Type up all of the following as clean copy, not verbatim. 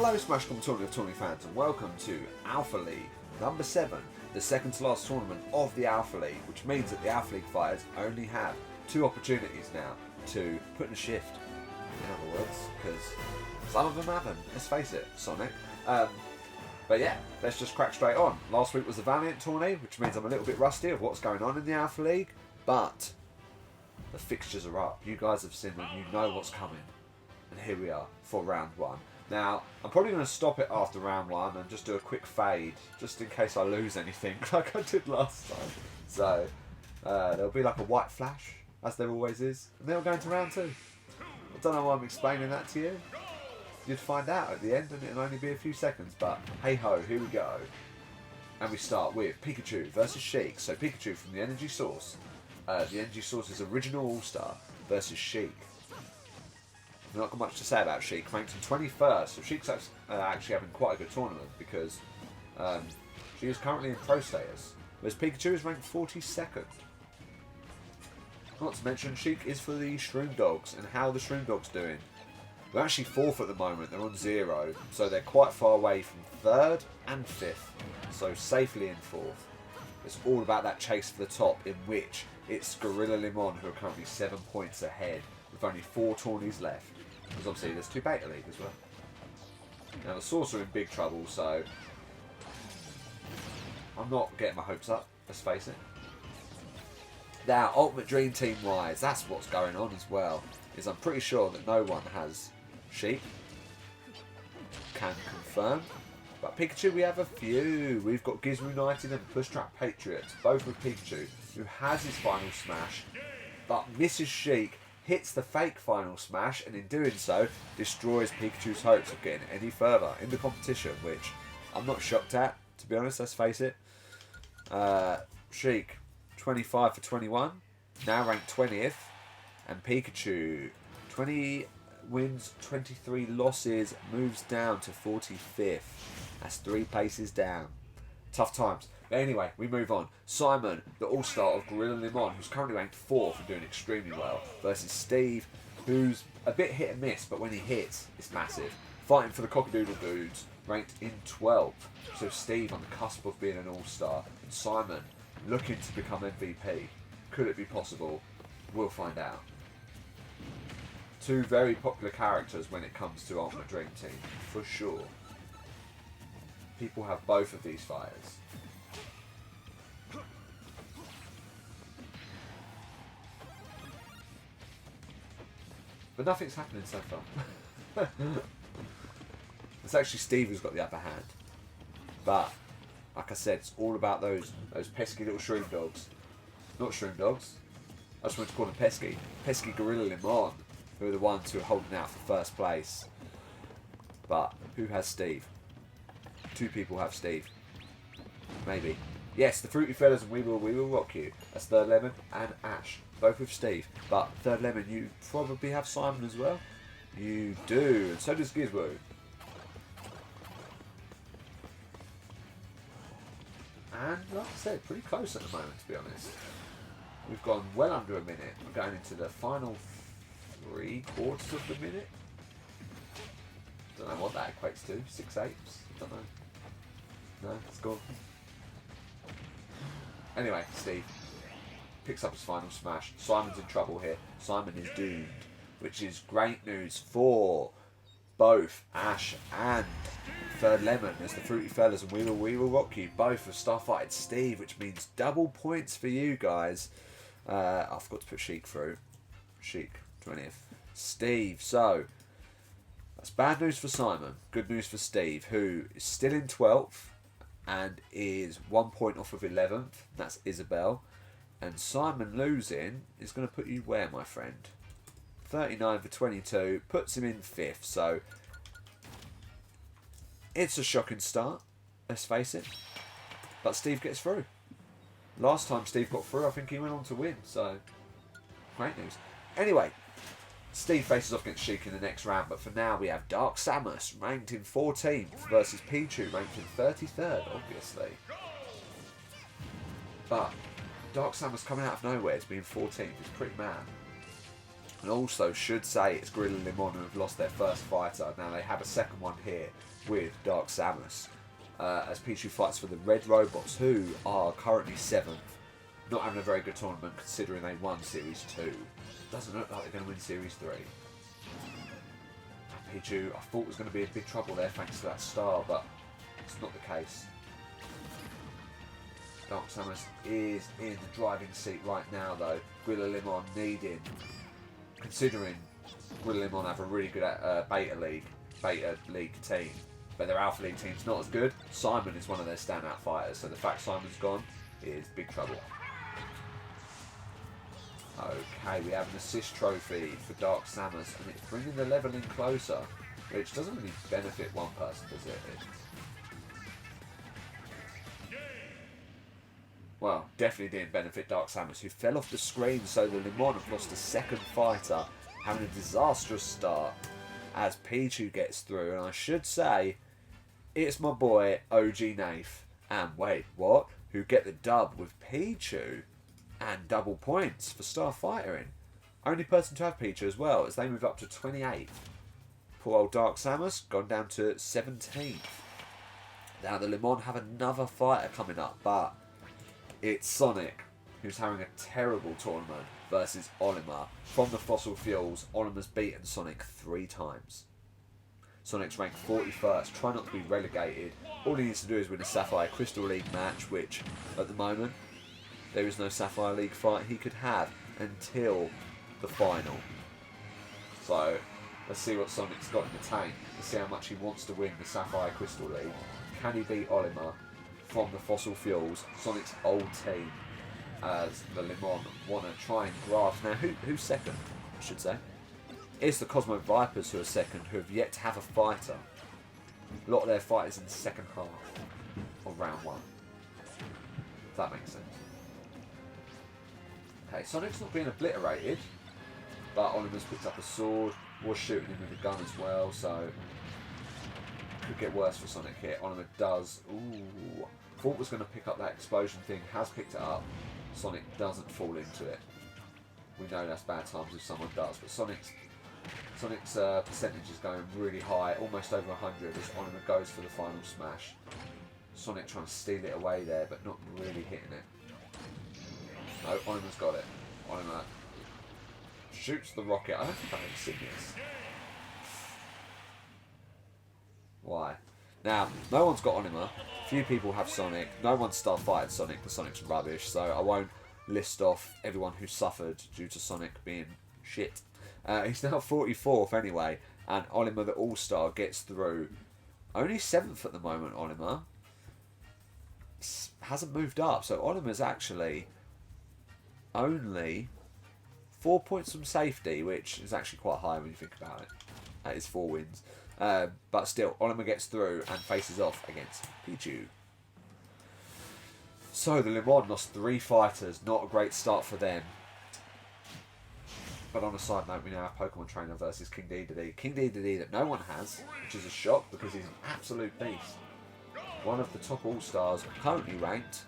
Hello Smash Com Tourney of Tourney fans and welcome to Alpha League number 7, the second to last tournament of the Alpha League, which means that the Alpha League fighters only have 2 opportunities now to put in a shift, in other words, because some of them haven't, let's face it, Sonic. But yeah, let's just crack straight on. Last week was the Valiant tourney, which means I'm a little bit rusty of what's going on in the Alpha League, but the fixtures are up. You guys have seen them, you know what's coming. And here we are for round 1. Now, I'm probably going to stop it after round 1 and just do a quick fade, just in case I lose anything, like I did last time. So, there'll be like a white flash, as there always is, and then we'll go into round 2. I don't know why I'm explaining that to you. You'd find out at the end, and it'll only be a few seconds, but hey-ho, here we go. And we start with Pikachu versus Sheik. So Pikachu from the Energy Source. The Energy Source's original All-Star versus Sheik. I've not got much to say about Sheik, ranked in 21st, so Sheik's actually having quite a good tournament because she is currently in Pro status, whereas Pikachu is ranked 42nd. Not to mention, Sheik is for the Shroom Dogs, and how are the Shroom Dogs doing? They're actually 4th at the moment, they're on 0, so they're quite far away from 3rd and 5th, so safely in 4th. It's all about that chase for the top, in which it's Gorilla Limon who are currently 7 points ahead, with only 4 tourneys left. Because obviously there's 2 Beta League as well. Now the Source are in big trouble, so I'm not getting my hopes up, let's face it. Now, Ultimate Dream Team wise, that's what's going on as well. Is I'm pretty sure that no one has Sheik. Can confirm. But Pikachu, we have a few. We've got Gizmo United and Push Trap Patriots, both with Pikachu, who has his final smash, but misses Sheik, hits the fake final smash, and in doing so, destroys Pikachu's hopes of getting any further in the competition, which I'm not shocked at, to be honest, let's face it. Sheik, 25 for 21, now ranked 20th, and Pikachu, 20 wins, 23 losses, moves down to 45th. That's 3 places down. Tough times. But anyway, we move on. Simon, the all-star of Gorilla Limon, who's currently ranked 4th and doing extremely well, versus Steve, who's a bit hit and miss, but when he hits, it's massive. Fighting for the Cockadoodle Dudes, ranked in 12th. So Steve on the cusp of being an all-star, and Simon looking to become MVP. Could it be possible? We'll find out. 2 very popular characters when it comes to Ultimate Dream Team, for sure. People have both of these fighters. But nothing's happening so far. It's actually Steve who's got the upper hand. But, like I said, it's all about those pesky little Shroom Dogs. Not Shroom Dogs. I just wanted to call them pesky. Pesky Gorilla Limon, who are the ones who are holding out for 1st place. But, who has Steve? 2 people have Steve. Maybe. Yes, the Fruity Fellas and We Will Rock You. That's Third Lemon and Ash. Both with Steve. But Third Lemon, you probably have Simon as well. You do. And so does Gizmo. And like I said, pretty close at the moment, to be honest. We've gone well under a minute. We're going into the final 3/4 of the minute. Don't know what that equates to. 6/8? Don't know. No, it's gone. Anyway, Steve picks up his final smash. Simon's in trouble here. Simon is doomed, which is great news for both Ash and Third Lemon, as the Fruity Fellas and We Will Rock You both have starfighted Steve, which means double points for you guys. I forgot to put Sheik through. Sheik, 20th. Steve, so that's bad news for Simon. Good news for Steve, who is still in 12th and is 1 point off of 11th. That's Isabel. And Simon losing is going to put you where, my friend? 39 for 22, puts him in 5th. So it's a shocking start, let's face it. But Steve gets through. Last time Steve got through, I think he went on to win. So great news. Anyway, Steve faces off against Sheik in the next round, but for now we have Dark Samus ranked in 14th versus Pichu ranked in 33rd, obviously. But Dark Samus coming out of nowhere to be in 14th is pretty mad. And also should say it's Gorilla Limon who have lost their first fighter. Now they have a second one here with Dark Samus. As Pichu fights for the Red Robots, who are currently 7th. Not having a very good tournament considering they won Series 2. Doesn't look like they're going to win Series 3. Pichu, I thought was going to be in big trouble there thanks to that star, but it's not the case. Dark Samus is in the driving seat right now though. Gorilla Limon needing, considering Gorilla Limon have a really good beta league team, but their Alpha League team's not as good. Simon is one of their standout fighters, so the fact Simon's gone is big trouble. Okay, we have an assist trophy for Dark Samus, and it's bringing the leveling closer, which doesn't really benefit one person, does it? Well, definitely didn't benefit Dark Samus, who fell off the screen, so the Limon have lost a second fighter, having a disastrous start as Pichu gets through, and I should say, it's my boy OG Nath, and wait, what? Who get the dub with Pichu and double points for star fightering. Only person to have Pichu as well, as they move up to 28th. Poor old Dark Samus gone down to 17th. Now the Limon have another fighter coming up, but it's Sonic, who's having a terrible tournament, versus Olimar. From the Fossil Fuels, Olimar's beaten Sonic 3 times. Sonic's ranked 41st, try not to be relegated. All he needs to do is win a Sapphire Crystal League match, which, at the moment, there is no Sapphire League fight he could have until the final. So, let's see what Sonic's got in the tank. Let's see how much he wants to win the Sapphire Crystal League. Can he beat Olimar from the Fossil Fuels, Sonic's old team, as the Limon want to try and grasp. Now, who's second, I should say? It's the Cosmo Vipers who are second, who have yet to have a fighter. A lot of their fighters in the second half of round 1. If that makes sense. Okay, Sonic's not being obliterated, but Oliver's picked up a sword, was shooting him with a gun as well, so could get worse for Sonic here. Oliver does. Ooh, thought was going to pick up that explosion thing, has picked it up. Sonic doesn't fall into it. We know that's bad times if someone does, but Sonic's percentage is going really high, almost over 100 as Oliver goes for the final smash. Sonic trying to steal it away there, but not really hitting it. No, Oliver's got it. Oliver shoots the rocket. I don't think I've ever seen this. Why? Now, no one's got Oliver. Few people have Sonic. No one's star-fighted Sonic because Sonic's rubbish, so I won't list off everyone who suffered due to Sonic being shit. He's now 44th anyway, and Oliver the All-Star gets through. Only 7th at the moment, Oliver. Hasn't moved up, so Oliver's actually only 4 points from safety, which is actually quite high when you think about it. That is 4 wins. But still, Oliver gets through and faces off against Pichu. So the Limon lost 3 fighters, not a great start for them. But on a side note, we now have Pokemon Trainer versus King Dedede. King Dedede that no one has, which is a shock because he's an absolute beast. One of the top All-Stars, currently ranked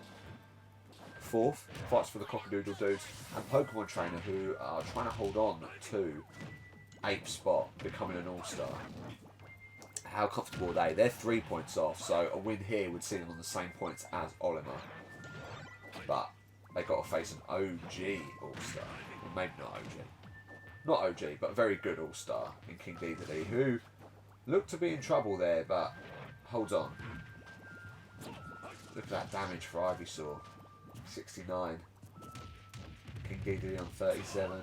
4th, fights for the Cockadoodle Dudes, and Pokemon Trainer who are trying to hold on to 8th spot, becoming an All-Star. How comfortable are they? They're 3 points off, so a win here would see them on the same points as Oliver. But they got to face an OG All-Star. Well, maybe not OG. Not OG, but a very good All-Star in King Dedede, who looked to be in trouble there, but holds on. Look at that damage for Ivysaur. 69. King Dedede on 37.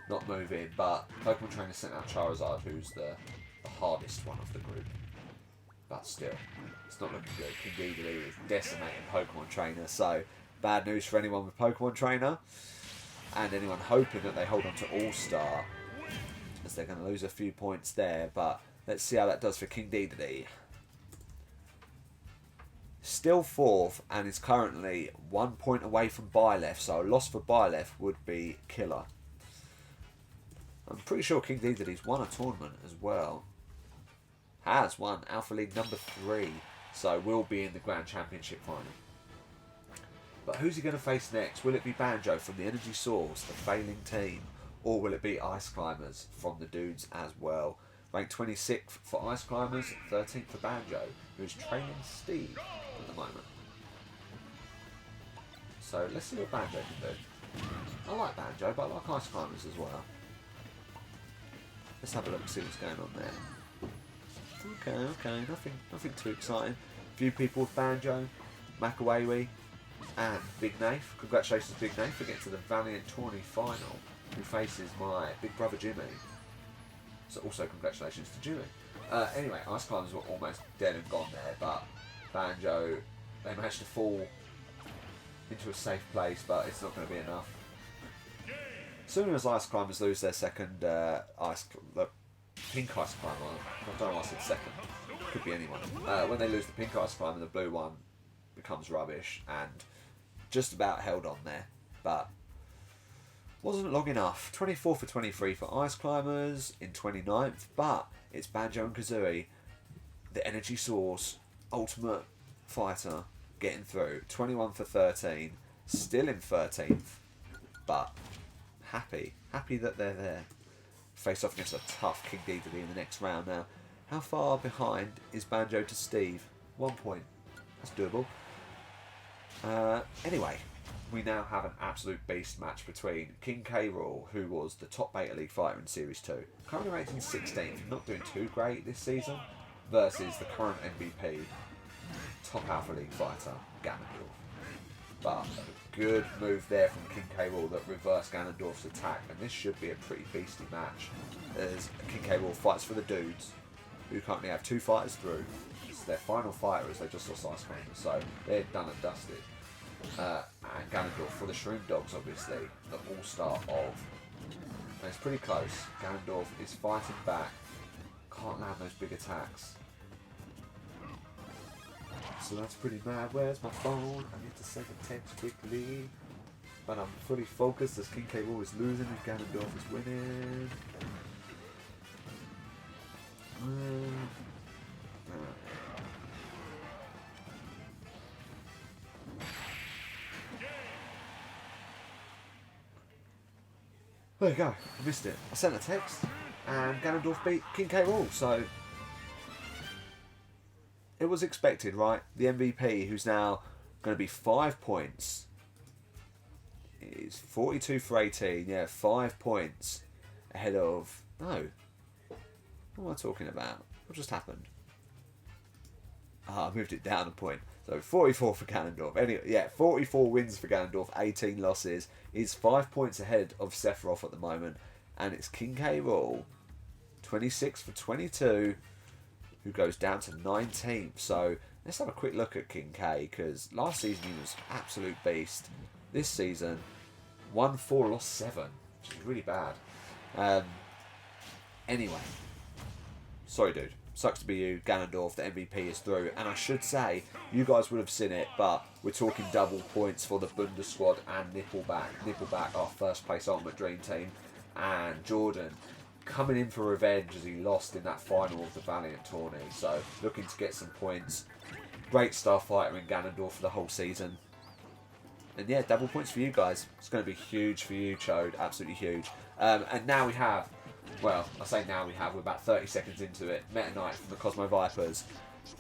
Not moving, but Pokemon Trainer sent out Charizard, who's the hardest one of the group. But still, it's not looking good. King Dedede is decimating Pokemon Trainer, so bad news for anyone with Pokemon Trainer. And anyone hoping that they hold on to All-Star, as they're going to lose a few points there. But let's see how that does for King Dedede. Still 4th and is currently 1 point away from Byleth, so a loss for Byleth would be killer. I'm pretty sure King Dedede's won a tournament as well. Has won Alpha League number 3, so will be in the Grand Championship final. But who's he going to face next? Will it be Banjo from the Energy Source, the failing team? or will it be Ice Climbers from the dudes as well? Ranked 26th for Ice Climbers, 13th for Banjo, who's training Steve at the moment. So let's see what Banjo can do. I like Banjo, but I like Ice Climbers as well. Let's have a look and see what's going on there. Okay, nothing too exciting. Few people with Banjo, Makawewe, and Big Nath. Congratulations, Big Nath, for getting to the Valiant Tourney final, who faces my big brother Jimmy. So also congratulations to Jimmy. Anyway, Ice Climbers were almost dead and gone there, but Banjo, they managed to fall into a safe place, but it's not going to be enough. As soon as Ice Climbers lose their second pink Ice Climber, I don't know why I said second, could be anyone. When they lose the pink Ice Climber, the blue one becomes rubbish, and just about held on there, but wasn't long enough. 24 for 23 for Ice Climbers in 29th, but it's Banjo and Kazooie, the energy source, ultimate fighter, getting through. 21 for 13, still in 13th, but happy that they're there. Face off against a tough King Dedede in the next round now. How far behind is Banjo to Steve? 1 point. That's doable. Anyway, we now have an absolute beast match between King K. Rool, who was the top Beta League fighter in Series 2, currently ranked in 16th, not doing too great this season, versus the current MVP, top Alpha League fighter, Ganondorf. But a good move there from King K. Rool that reversed Ganondorf's attack, and this should be a pretty beastly match, as King K. Rool fights for the dudes, who currently have 2 fighters through. It's their final fighter as they just lost Ice Climbers, so they're done and dusted. And Ganondorf for the Shroom Dogs, obviously, the all-star of. And it's pretty close. Ganondorf is fighting back, can't land those big attacks. So that's pretty mad. Where's my phone? I need to send a text quickly. But I'm fully focused as King K. Rool is losing and Ganondorf is winning. There you go, I missed it. I sent a text and Ganondorf beat King K. Rool, so it was expected, right? The MVP, who's now going to be 5 points, is 42 for 18, yeah, 5 points ahead of, no, what am I talking about? What just happened? I moved it down a point. So 44 for Ganondorf. Anyway, yeah, 44 wins for Ganondorf, 18 losses. He's 5 points ahead of Sephiroth at the moment. And it's King K. Rool, 26 for 22, who goes down to 19th. So let's have a quick look at King K, because last season he was absolute beast. This season, 1-4, lost 7, which is really bad. Anyway, sorry dude. Sucks to be you. Ganondorf, the MVP, is through. And I should say, you guys would have seen it, but we're talking double points for the Bunda squad and Nippleback. Nippleback, our first place Ultimate Dream Team. And Jordan coming in for revenge as he lost in that final of the Valiant Tourney. So, looking to get some points. Great star fighter in Ganondorf for the whole season. And yeah, double points for you guys. It's going to be huge for you, Chode. Absolutely huge. And now we have... Well, I say now we have, we're about 30 seconds into it. Meta Knight from the Cosmo Vipers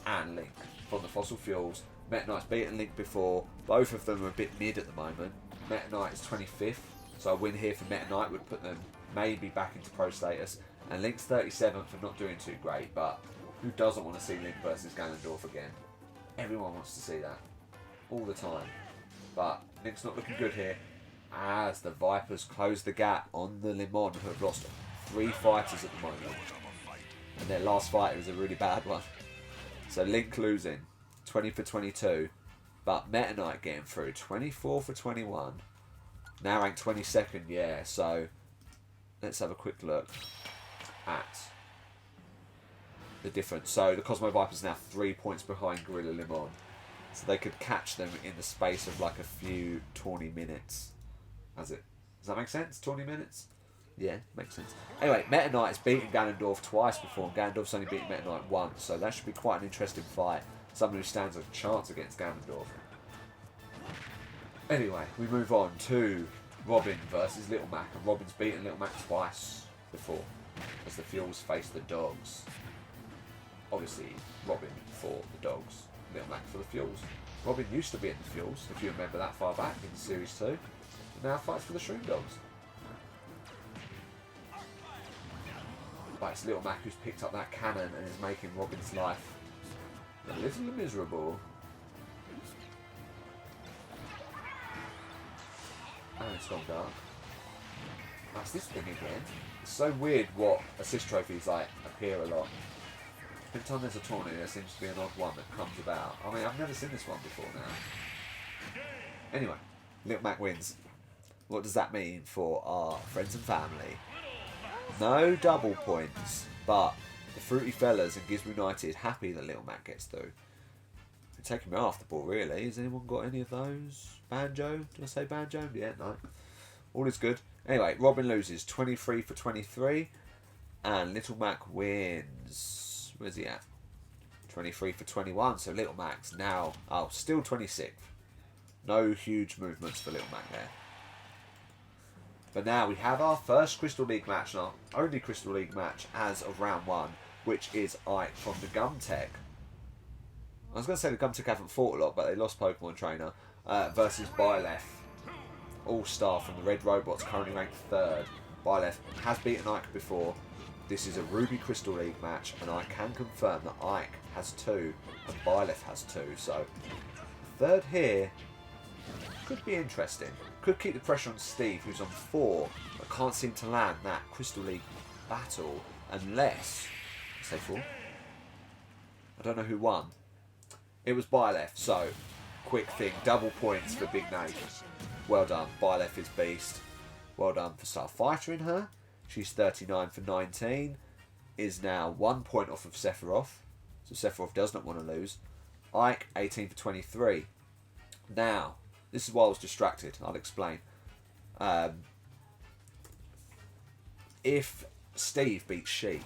and Link from the Fossil Fuels. Meta Knight's beaten Link before. Both of them are a bit mid at the moment. Meta Knight is 25th, so a win here for Meta Knight would put them maybe back into pro status. And Link's 37th for not doing too great, but who doesn't want to see Link versus Ganondorf again? Everyone wants to see that. All the time. But Link's not looking good here, as the Vipers close the gap on the Limon, who have lost 3 fighters at the moment, and their last fighter is a really bad one. So Link losing 20 for 22, but Meta Knight getting through 24 for 21, now ranked 22nd. Yeah, so let's have a quick look at the difference. So the Cosmo Vipers now 3 points behind Gorilla Limon, so they could catch them in the space of like a few tourney minutes. Does that make sense? 20 minutes? Yeah, makes sense. Anyway, Meta Knight has beaten Ganondorf twice before, and Ganondorf's only beaten Meta Knight once, so that should be quite an interesting fight. Someone who stands a chance against Ganondorf. Anyway, we move on to Robin versus Little Mac, and Robin's beaten Little Mac twice before as the Fuels face the Dogs. Obviously, Robin for the Dogs, Little Mac for the Fuels. Robin used to be in the Fuels, if you remember that far back in Series 2. Now fights for the Shroom Dogs. But it's Little Mac who's picked up that cannon and is making Robin's life a little miserable. And it's gone dark. That's this thing again. It's so weird what assist trophies like appear a lot. Every time there's a tournament, there seems to be an odd one that comes about. I mean, I've never seen this one before now. Anyway, Little Mac wins. What does that mean for our friends and family? No double points, but the Fruity Fellas and Gizmo United happy that Little Mac gets through. It's taking me off the ball, really. Has anyone got any of those? Banjo? Did I say Banjo? Yeah, no. All is good. Anyway, Robin loses 23 for 23, and Little Mac wins. Where's he at? 23 for 21. So Little Mac's now, still 26th. No huge movements for Little Mac there. But now we have our first Crystal League match, and our only Crystal League match as of round 1, which is Ike from the Gumtech. I was going to say the Gumtech haven't fought a lot, but they lost Pokemon Trainer, versus Byleth, All-Star from the Red Robots, currently ranked 3rd. Byleth has beaten Ike before. This is a Ruby Crystal League match, and I can confirm that Ike has 2 and Byleth has 2. So, 3rd here could be interesting. Could keep the pressure on Steve, who's on 4, but can't seem to land that Crystal League battle unless... say 4? I don't know who won. It was Byleth, so quick thing. Double points for Big Nate. Well done. Byleth is beast. Well done for Starfighter in her. She's 39 for 19. Is now 1 point off of Sephiroth. So Sephiroth does not want to lose. Ike, 18 for 23. Now, this is why I was distracted. I'll explain. If Steve beats Sheik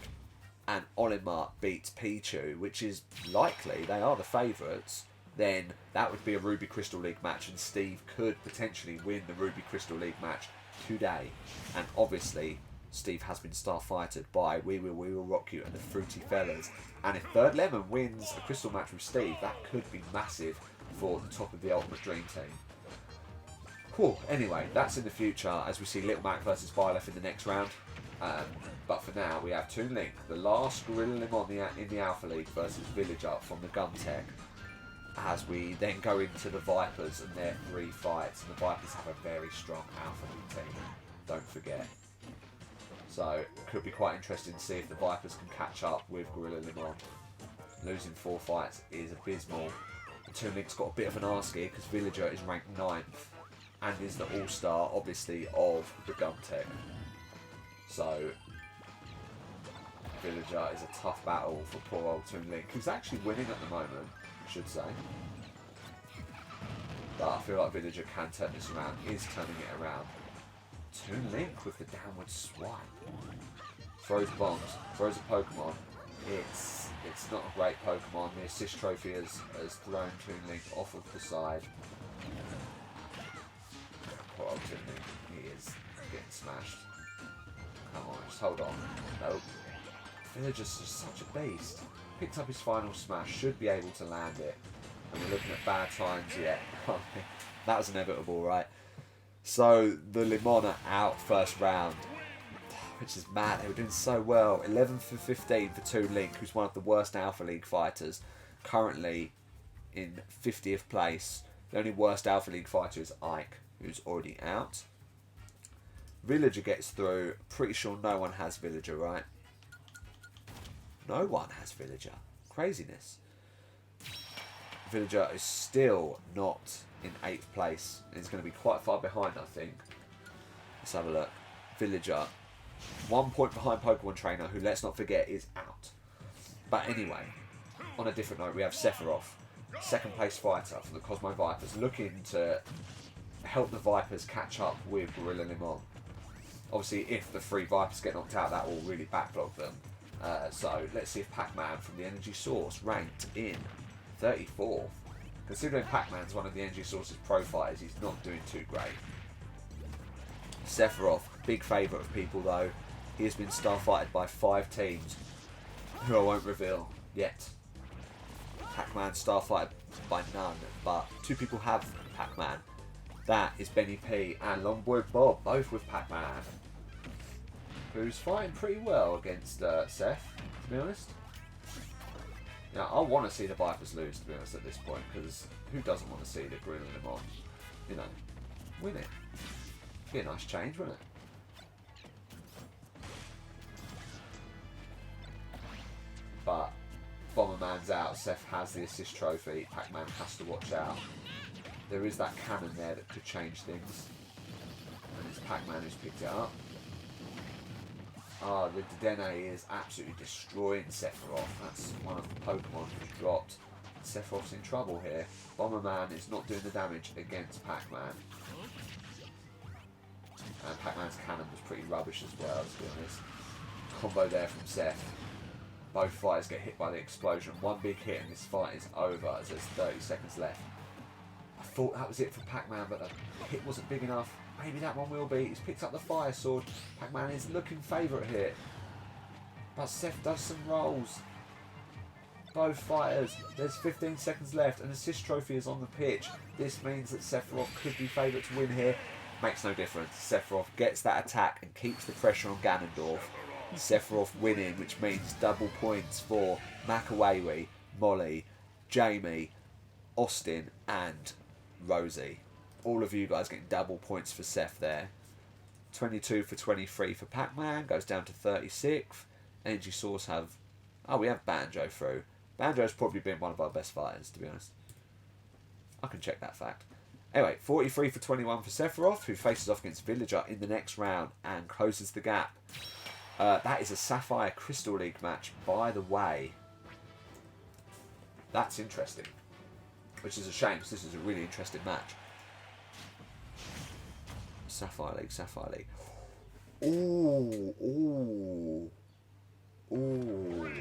and Olimar beats Pichu, which is likely, they are the favourites, then that would be a Ruby Crystal League match, and Steve could potentially win the Ruby Crystal League match today. And obviously, Steve has been Starfighted by We Will Rock You and the Fruity Fellas. And if Third Lemon wins a Crystal match with Steve, that could be massive for the top of the Ultimate Dream Team. Cool. Anyway, that's in the future as we see Little Mac versus Byleth in the next round. But for now, we have Toon Link, the last Gorilla Limon in the Alpha League versus Villager from the Gumtech. As we then go into the Vipers and their 3 fights. And the Vipers have a very strong Alpha League team, don't forget. So, it could be quite interesting to see if the Vipers can catch up with Gorilla Limon. Losing 4 fights is abysmal. And Toon Link's got a bit of an arse here because Villager is ranked 9th. And is the all-star, obviously, of the Gumtech. So, Villager is a tough battle for poor old Toon Link, who's actually winning at the moment, I should say. But I feel like Villager can turn this around, is turning it around. Toon Link with the downward swipe. Throws bombs, throws a Pokemon. It's not a great Pokemon. The assist trophy has thrown Toon Link off of the side. Poor old Toon Link, he is getting smashed. Come on, just hold on. Nope. Villager's just such a beast. Picked up his final smash, should be able to land it. And we're looking at bad times yet. That was inevitable, right? So, the Limon are out first round. Which is mad, they were doing so well. 11 for 15 for Toon Link, who's one of the worst Alpha League fighters. Currently in 50th place. The only worst Alpha League fighter is Ike, who's already out. Villager gets through. Pretty sure no one has Villager, right? No one has Villager. Craziness. Villager is still not in 8th place. It's going to be quite far behind, I think. Let's have a look. Villager, 1 point behind Pokemon Trainer, who, let's not forget, is out. But anyway, on a different note, we have Sephiroth, 2nd place fighter for the Cosmo Vipers, looking to help the Vipers catch up with Gorilla Limon. Obviously, if the 3 Vipers get knocked out, that will really backlog them. So, let's see if Pac-Man from the Energy Source ranked in 34th. Considering Pac-Man's one of the Energy Source's pro fighters, he's not doing too great. Sephiroth, big favourite of people though. He has been starfighted by 5 teams, who I won't reveal yet. Pac-Man starfighted by none, but 2 people have Pac-Man. That is Benny P and Longboy Bob, both with Pac-Man, who's fighting pretty well against Seth, to be honest. Now, I want to see the Vipers lose, to be honest, at this point, because who doesn't want to see the Gorilla Limon, you know, win it? Be a nice change, wouldn't it? But Bomberman's out, Seth has the assist trophy, Pac-Man has to watch out. There is that cannon there that could change things. And it's Pac-Man who's picked it up. Ah, the Dedenne is absolutely destroying Sephiroth. That's one of the Pokemon who dropped. Sephiroth's in trouble here. Bomberman is not doing the damage against Pac-Man. And Pac-Man's cannon was pretty rubbish as well, to be honest. Combo there from Seth. Both fighters get hit by the explosion. One big hit and this fight is over as there's 30 seconds left. I thought that was it for Pac-Man, but the hit wasn't big enough. Maybe that one will be. He's picked up the fire sword. Pac-Man is looking favourite here. But Seth does some rolls. Both fighters. There's 15 seconds left. An assist trophy is on the pitch. This means that Sephiroth could be favourite to win here. Makes no difference. Sephiroth gets that attack and keeps the pressure on Ganondorf. Sephiroth winning, which means double points for Makawewe, Molly, Jamie, Austin and Rosie. All of you guys getting double points for Seth there. 22 for 23 for Pac-Man, goes down to 36th. Energy Source have... Oh, we have Banjo through. Banjo's probably been one of our best fighters, to be honest. I can check that fact. Anyway, 43 for 21 for Sephiroth, who faces off against Villager in the next round and closes the gap. That is a Sapphire Crystal League match, by the way. That's interesting. Which is a shame, because this is a really interesting match. Sapphire League, Sapphire League. Ooh, ooh. Ooh.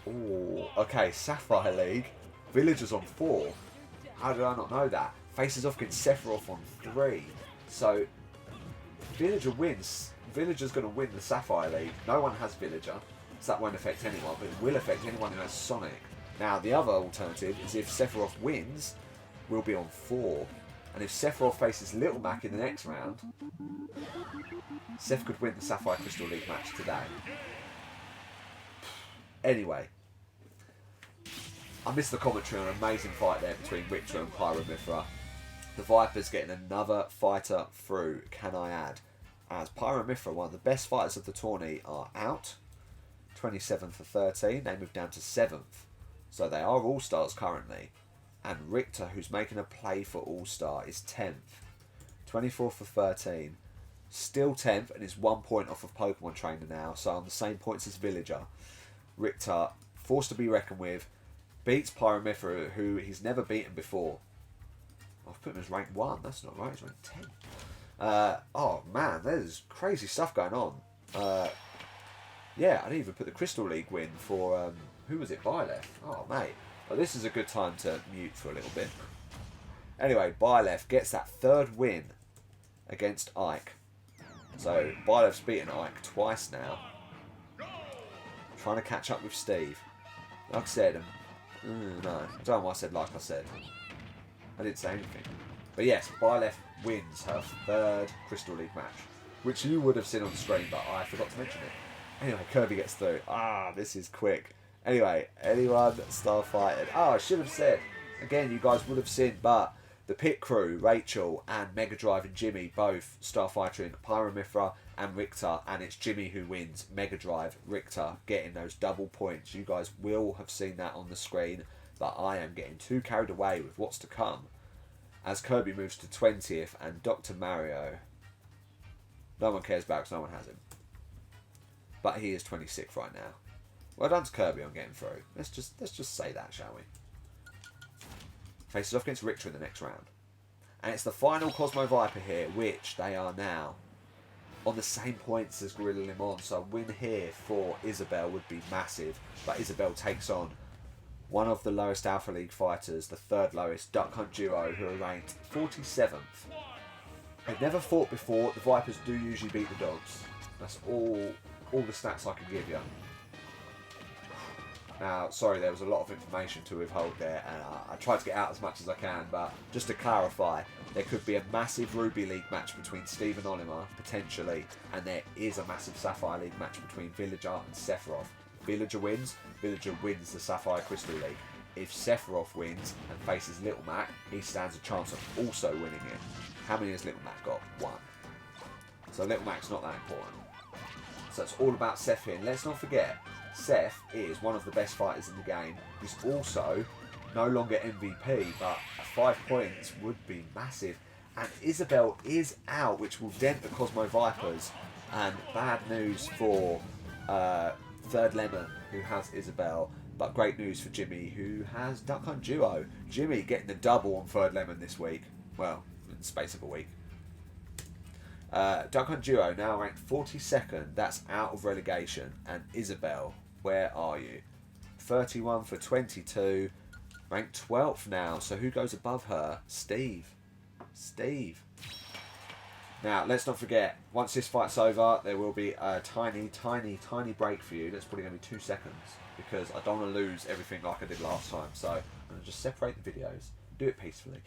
Ooh. Okay, Sapphire League. Villagers on 4. How did I not know that? Faces off against Sephiroth on 3. So, Villager wins. Villager's going to win the Sapphire League. No one has Villager, so that won't affect anyone, but it will affect anyone who has Sonic. Now, the other alternative is if Sephiroth wins, we'll be on 4. And if Sephiroth faces Little Mac in the next round, Seth could win the Sapphire Crystal League match today. Anyway, I missed the commentary on an amazing fight there between Richter and Pyromithra. The Vipers getting another fighter through, can I add, as Pyromithra, one of the best fighters of the tourney, are out. 27 for 13, they move down to 7th. So they are All-Stars currently. And Richter, who's making a play for All-Star, is 10th. 24 for 13. Still 10th and is 1 point off of Pokemon Trainer now, so on the same points as Villager. Richter, forced to be reckoned with, beats Pyromithra, who he's never beaten before. I've put him as rank 1, that's not right, he's rank 10. Oh man, there's crazy stuff going on. Yeah, I didn't even put the Crystal League win for, who was it, Byleth? Oh mate, well, this is a good time to mute for a little bit. Anyway, Byleth gets that 3rd win against Ike. So, Byleth's beaten Ike twice now. Trying to catch up with Steve. Like I said, no, I don't know why I said like I said. I didn't say anything. But yes, Byleth wins her 3rd Crystal League match, which you would have seen on the screen, but I forgot to mention it. Anyway, Kirby gets through. Ah, this is quick. Anyway, anyone starfighted? Oh, I should have said. Again, you guys would have seen, but the pit crew, Rachel and Mega Drive and Jimmy, both starfighting Pyromithra and Richter, and it's Jimmy who wins. Mega Drive, Richter getting those double points. You guys will have seen that on the screen, but I am getting too carried away with what's to come. As Kirby moves to 20th and Dr. Mario, no one cares about because no one has him. But he is 26th right now. Well done to Kirby on getting through. Let's just say that, shall we? Faces off against Richter in the next round. And it's the final Cosmo Viper here, which they are now on the same points as Gorilla Limon. So a win here for Isabelle would be massive. But Isabelle takes on one of the lowest Alpha League fighters, the 3rd lowest Duck Hunt duo, who are ranked 47th. They've never fought before. The Vipers do usually beat the Dogs. That's all the stats I can give you. Now, sorry, there was a lot of information to withhold there, and I tried to get out as much as I can, but just to clarify, there could be a massive Ruby League match between Steve and Olimar, potentially, and there is a massive Sapphire League match between Villager and Sephiroth. Villager wins the Sapphire Crystal League. If Sephiroth wins and faces Little Mac, he stands a chance of also winning it. How many has Little Mac got? 1. So Little Mac's not that important. So it's all about Seth here. And let's not forget, Seth is one of the best fighters in the game. He's also no longer MVP, but 5 points would be massive. And Isabel is out, which will dent the Cosmo Vipers. And bad news for Third Lemon, who has Isabel. But great news for Jimmy, who has Duck Hunt Duo. Jimmy getting the double on Third Lemon this week. Well, in the space of a week. Duck Hunt Duo now ranked 42nd. That's out of relegation. And Isabel, where are you? 31 for 22. Ranked 12th now. So who goes above her? Steve. Now, let's not forget, once this fight's over, there will be a tiny break for you. That's probably going to be 2 seconds, because I don't want to lose everything like I did last time. So I'm going to just separate the videos. Do it peacefully.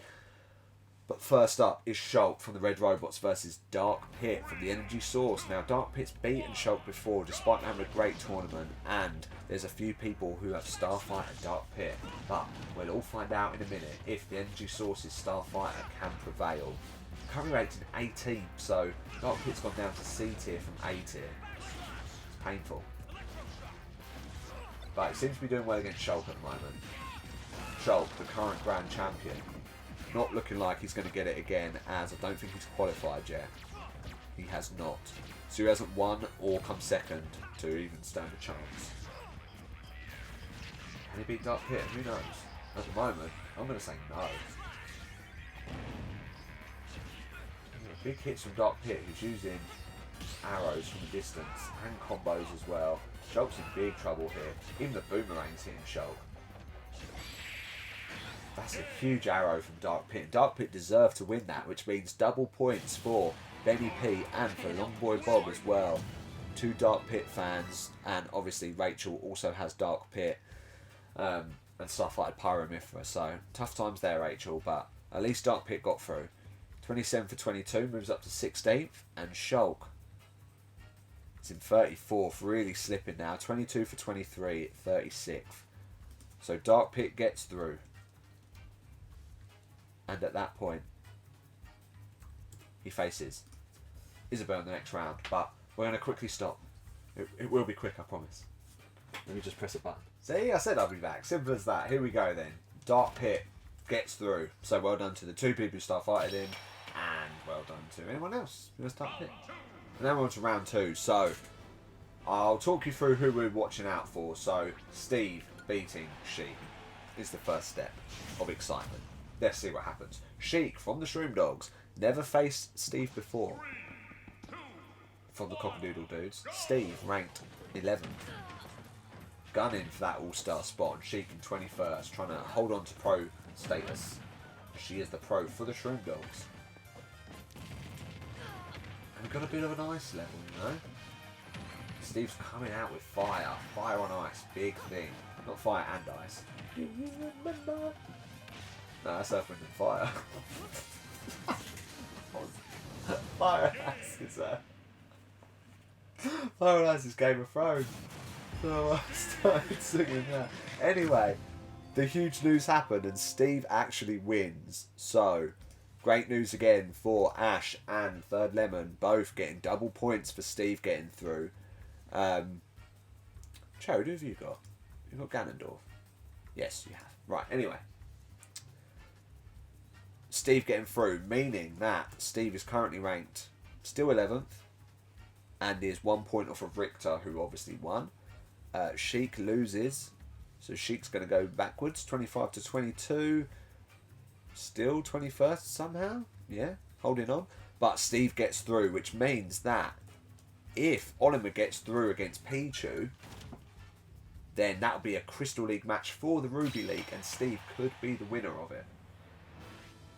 But first up is Shulk from the Red Robots versus Dark Pit from the Energy Source. Now, Dark Pit's beaten Shulk before, despite having a great tournament, and there's a few people who have Starfighter Dark Pit. But we'll all find out in a minute if the Energy Source's Starfighter can prevail. Currently rated 18, so Dark Pit's gone down to C tier from A tier. It's painful. But it seems to be doing well against Shulk at the moment. Shulk, the current Grand Champion. Not looking like he's going to get it again, as I don't think he's qualified yet. He has not. So he hasn't won or come second to even stand a chance. Can he beat Dark Pit? Who knows? At the moment, I'm going to say no. Big hits from Dark Pit, who's using arrows from a distance and combos as well. Shulk's in big trouble here. Even the boomerang's hitting Shulk. That's a huge arrow from Dark Pit. Dark Pit deserved to win that, which means double points for Benny P and for Longboy Bob as well. 2 Dark Pit fans, and obviously Rachel also has Dark Pit and Starfighter Pyromithra. So tough times there, Rachel, but at least Dark Pit got through. 27 for 22, moves up to 16th, and Shulk is in 34th, really slipping now. 22 for 23, 36th. So Dark Pit gets through. And at that point, he faces Isabel in the next round. But we're going to quickly stop. It will be quick, I promise. Let me just press a button. See, I said I'll be back. Simple as that. Here we go then. Dark Pit gets through. So well done to the 2 people who Starfighted him. And well done to anyone else who has Dark Pit. And then we're on to round 2. So I'll talk you through who we're watching out for. So Steve beating Sheik is the first step of excitement. Let's see what happens. Sheik from the Shroom Dogs. Never faced Steve before. From the Cockadoodle Dudes. Steve ranked 11th. Gunning for that all-star spot. And Sheik in 21st. Trying to hold on to pro status. She is the pro for the Shroom Dogs. And we've got a bit of an ice level, you know. Steve's coming out with fire. Fire on ice. Big thing. Not fire and ice. Do you remember? No, that's Earth, Wind and Fire. Fire and Ice is Fire and Ice is Game of Thrones. So I started singing that. Anyway, the huge news happened and Steve actually wins. So, great news again for Ash and Third Lemon, both getting double points for Steve getting through. Cho, who have you got? You've got Ganondorf. Yes, you have. Right, anyway. Steve getting through, meaning that Steve is currently ranked still 11th and is 1 point off of Richter, who obviously won. Sheik loses, so Sheik's going to go backwards, 25 to 22, still 21st somehow, yeah, holding on. But Steve gets through, which means that if Olimar gets through against Pichu, then that'll be a Crystal League match for the Ruby League, and Steve could be the winner of it.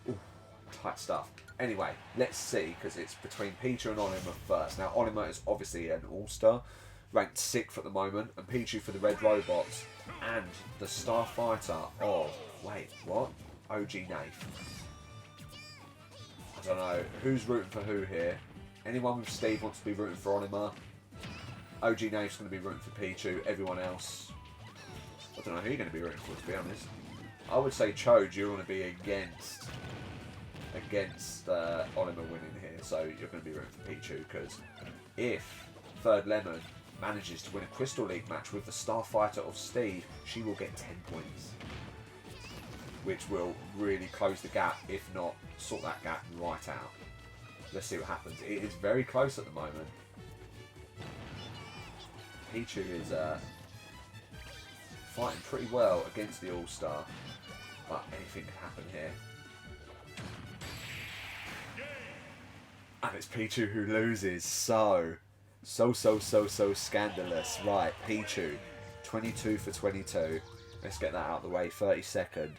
Ooh, tight stuff. Anyway, let's see, because it's between Pichu and Olimar first. Now, Olimar is obviously an all-star, ranked 6th at the moment, and Pichu for the Red Robots, and the Starfighter of, wait, what? OG Nath. I don't know, who's rooting for who here? Anyone with Steve wants to be rooting for Olimar. OG Nath's going to be rooting for Pichu, everyone else, I don't know who you're going to be rooting for, to be honest. I would say Chode, you're going to be against Olimar winning here, so you're going to be rooting for Pichu, because if Third Lemon manages to win a Crystal League match with the Starfighter of Steve, she will get 10 points, which will really close the gap, if not sort that gap right out. Let's see what happens. It is very close at the moment. Pichu is fighting pretty well against the All-Star, but anything could happen here. And it's Pichu who loses, so scandalous. Right, Pichu, 22 for 22. Let's get that out of the way, 32nd.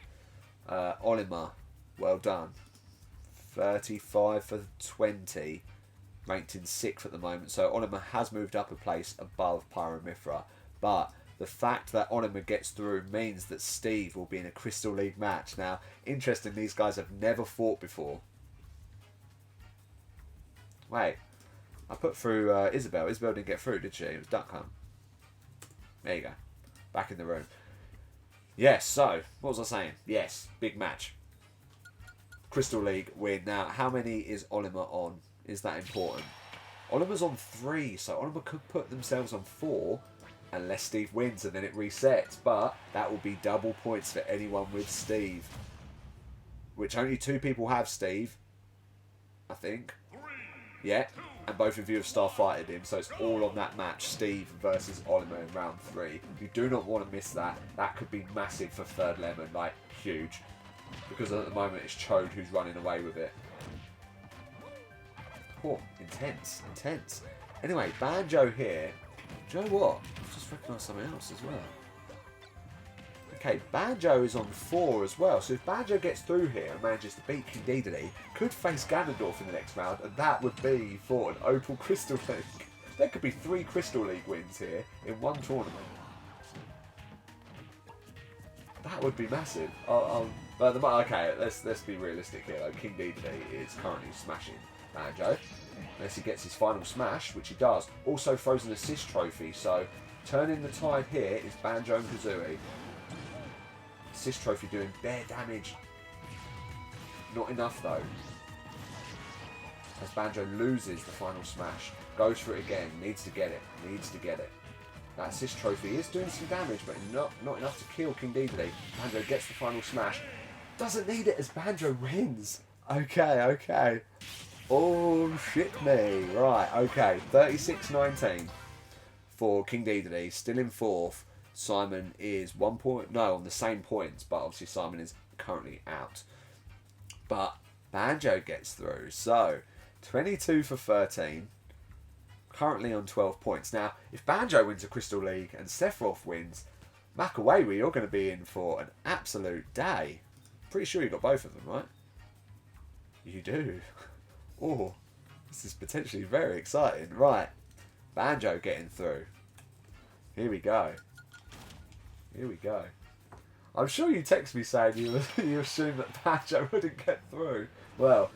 Olimar, well done. 35 for 20, ranked in 6th at the moment. So Olimar has moved up a place above Pyramithra, but the fact that Olimar gets through means that Steve will be in a Crystal League match. Now, interesting, these guys have never fought before. Wait, I put through Isabel. Isabel didn't get through, did she? It was Duck Hunt. There you go. Back in the room. Yes, so, what was I saying? Yes, big match. Crystal League win. Now, how many is Olimar on? Is that important? Olimar's on 3, so Olimar could put themselves on 4 unless Steve wins and then it resets. But that will be double points for anyone with Steve. Which only 2 people have Steve, I think. Yeah, and both of you have Starfighted him, so it's all on that match, Steve versus Olimar in round 3. You do not want to miss that. That could be massive for Third Lemon, like, huge. Because at the moment it's Chode who's running away with it. Oh, intense, intense. Anyway, Banjo here. Do you know what? I've just recognised something else as well. Okay, Banjo is on 4 as well, so if Banjo gets through here and manages to beat King Dedede, could face Ganondorf in the next round, and that would be for an Opal Crystal League. There could be 3 Crystal League wins here in one tournament. That would be massive. Okay, let's be realistic here. Though. King Dedede is currently smashing Banjo, unless he gets his final smash, which he does. Also throws an assist trophy, so turning the tide here is Banjo and Kazooie. Assist trophy doing bare damage. Not enough though. As Banjo loses the final smash. Goes for it again. Needs to get it. Needs to get it. That assist trophy is doing some damage, but not enough to kill King Dedede. Banjo gets the final smash. Doesn't need it as Banjo wins. Okay, okay. Oh shit me. Right, okay. 36-19 for King Dedede. Still in 4th. Simon is 1 point, no, on the same points, but obviously Simon is currently out. But Banjo gets through, so 22 for 13, currently on 12 points. Now, if Banjo wins a Crystal League and Sephiroth wins, Makawewe, you're going to be in for an absolute day. Pretty sure you got both of them, right? You do. Oh, this is potentially very exciting. Right, Banjo getting through. Here we go. Here we go. I'm sure you text me saying you assume that Banjo wouldn't get through. Well,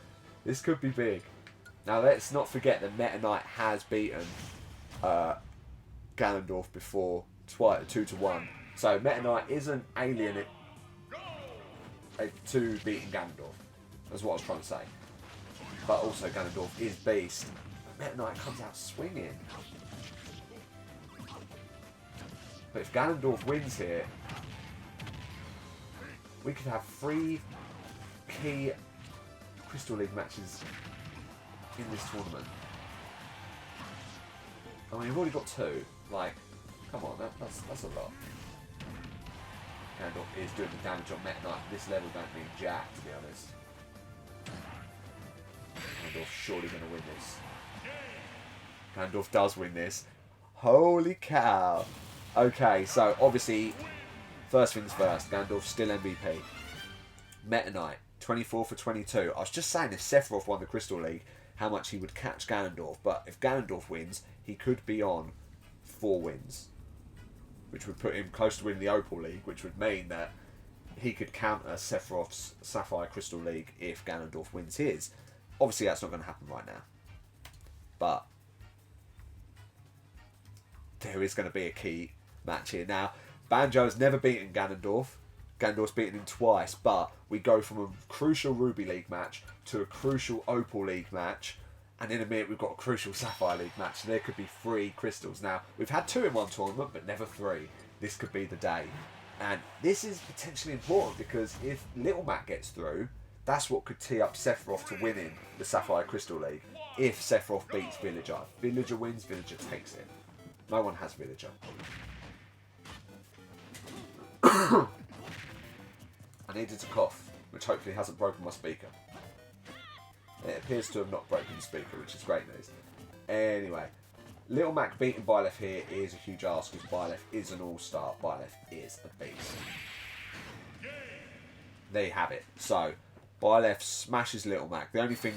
this could be big. Now let's not forget that Meta Knight has beaten Ganondorf before 2-1. So Meta Knight isn't alien to beating Ganondorf. That's what I was trying to say. But also Ganondorf is beast. Meta Knight comes out swinging. But if Ganondorf wins here, we could have 3 key Crystal League matches in this tournament. I mean, we've already got 2. Like, come on, that's a lot. Ganondorf is doing the damage on Meta Knight. This level don't mean jack, to be honest. Ganondorf's surely going to win this. Ganondorf does win this. Holy cow. Okay, so obviously, first things first, Ganondorf's still MVP. Meta Knight, 24 for 22. I was just saying if Sephiroth won the Crystal League, how much he would catch Ganondorf. But if Ganondorf wins, he could be on 4 wins, which would put him close to winning the Opal League, which would mean that he could counter Sephiroth's Sapphire Crystal League if Ganondorf wins his. Obviously, that's not going to happen right now. But there is going to be a key match here. Now, Banjo has never beaten Ganondorf. Ganondorf's beaten him twice, but we go from a crucial Ruby League match to a crucial Opal League match, and in a minute we've got a crucial Sapphire League match, so there could be 3 crystals. Now, we've had 2 in one tournament, but never 3. This could be the day. And this is potentially important, because if Little Mac gets through, that's what could tee up Sephiroth to winning the Sapphire Crystal League. If Sephiroth beats Villager. If Villager wins, Villager takes it. No one has Villager. I needed to cough, which hopefully hasn't broken my speaker. It appears to have not broken the speaker, which is great news. Anyway, Little Mac beating Byleth here is a huge ask, because Byleth is an all-star. Byleth is a beast. There you have it. So, Byleth smashes Little Mac. The only thing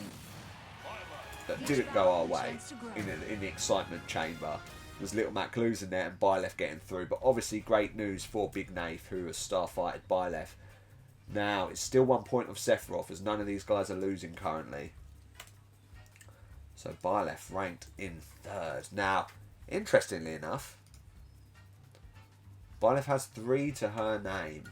that didn't go our way in the excitement chamber was Little Mac losing there and Byleth getting through. But obviously great news for Big Nath, who has starfighted Byleth. Now, it's still 1 point of Sephiroth, as none of these guys are losing currently. So Byleth ranked in 3rd. Now, interestingly enough, Byleth has 3 to her name.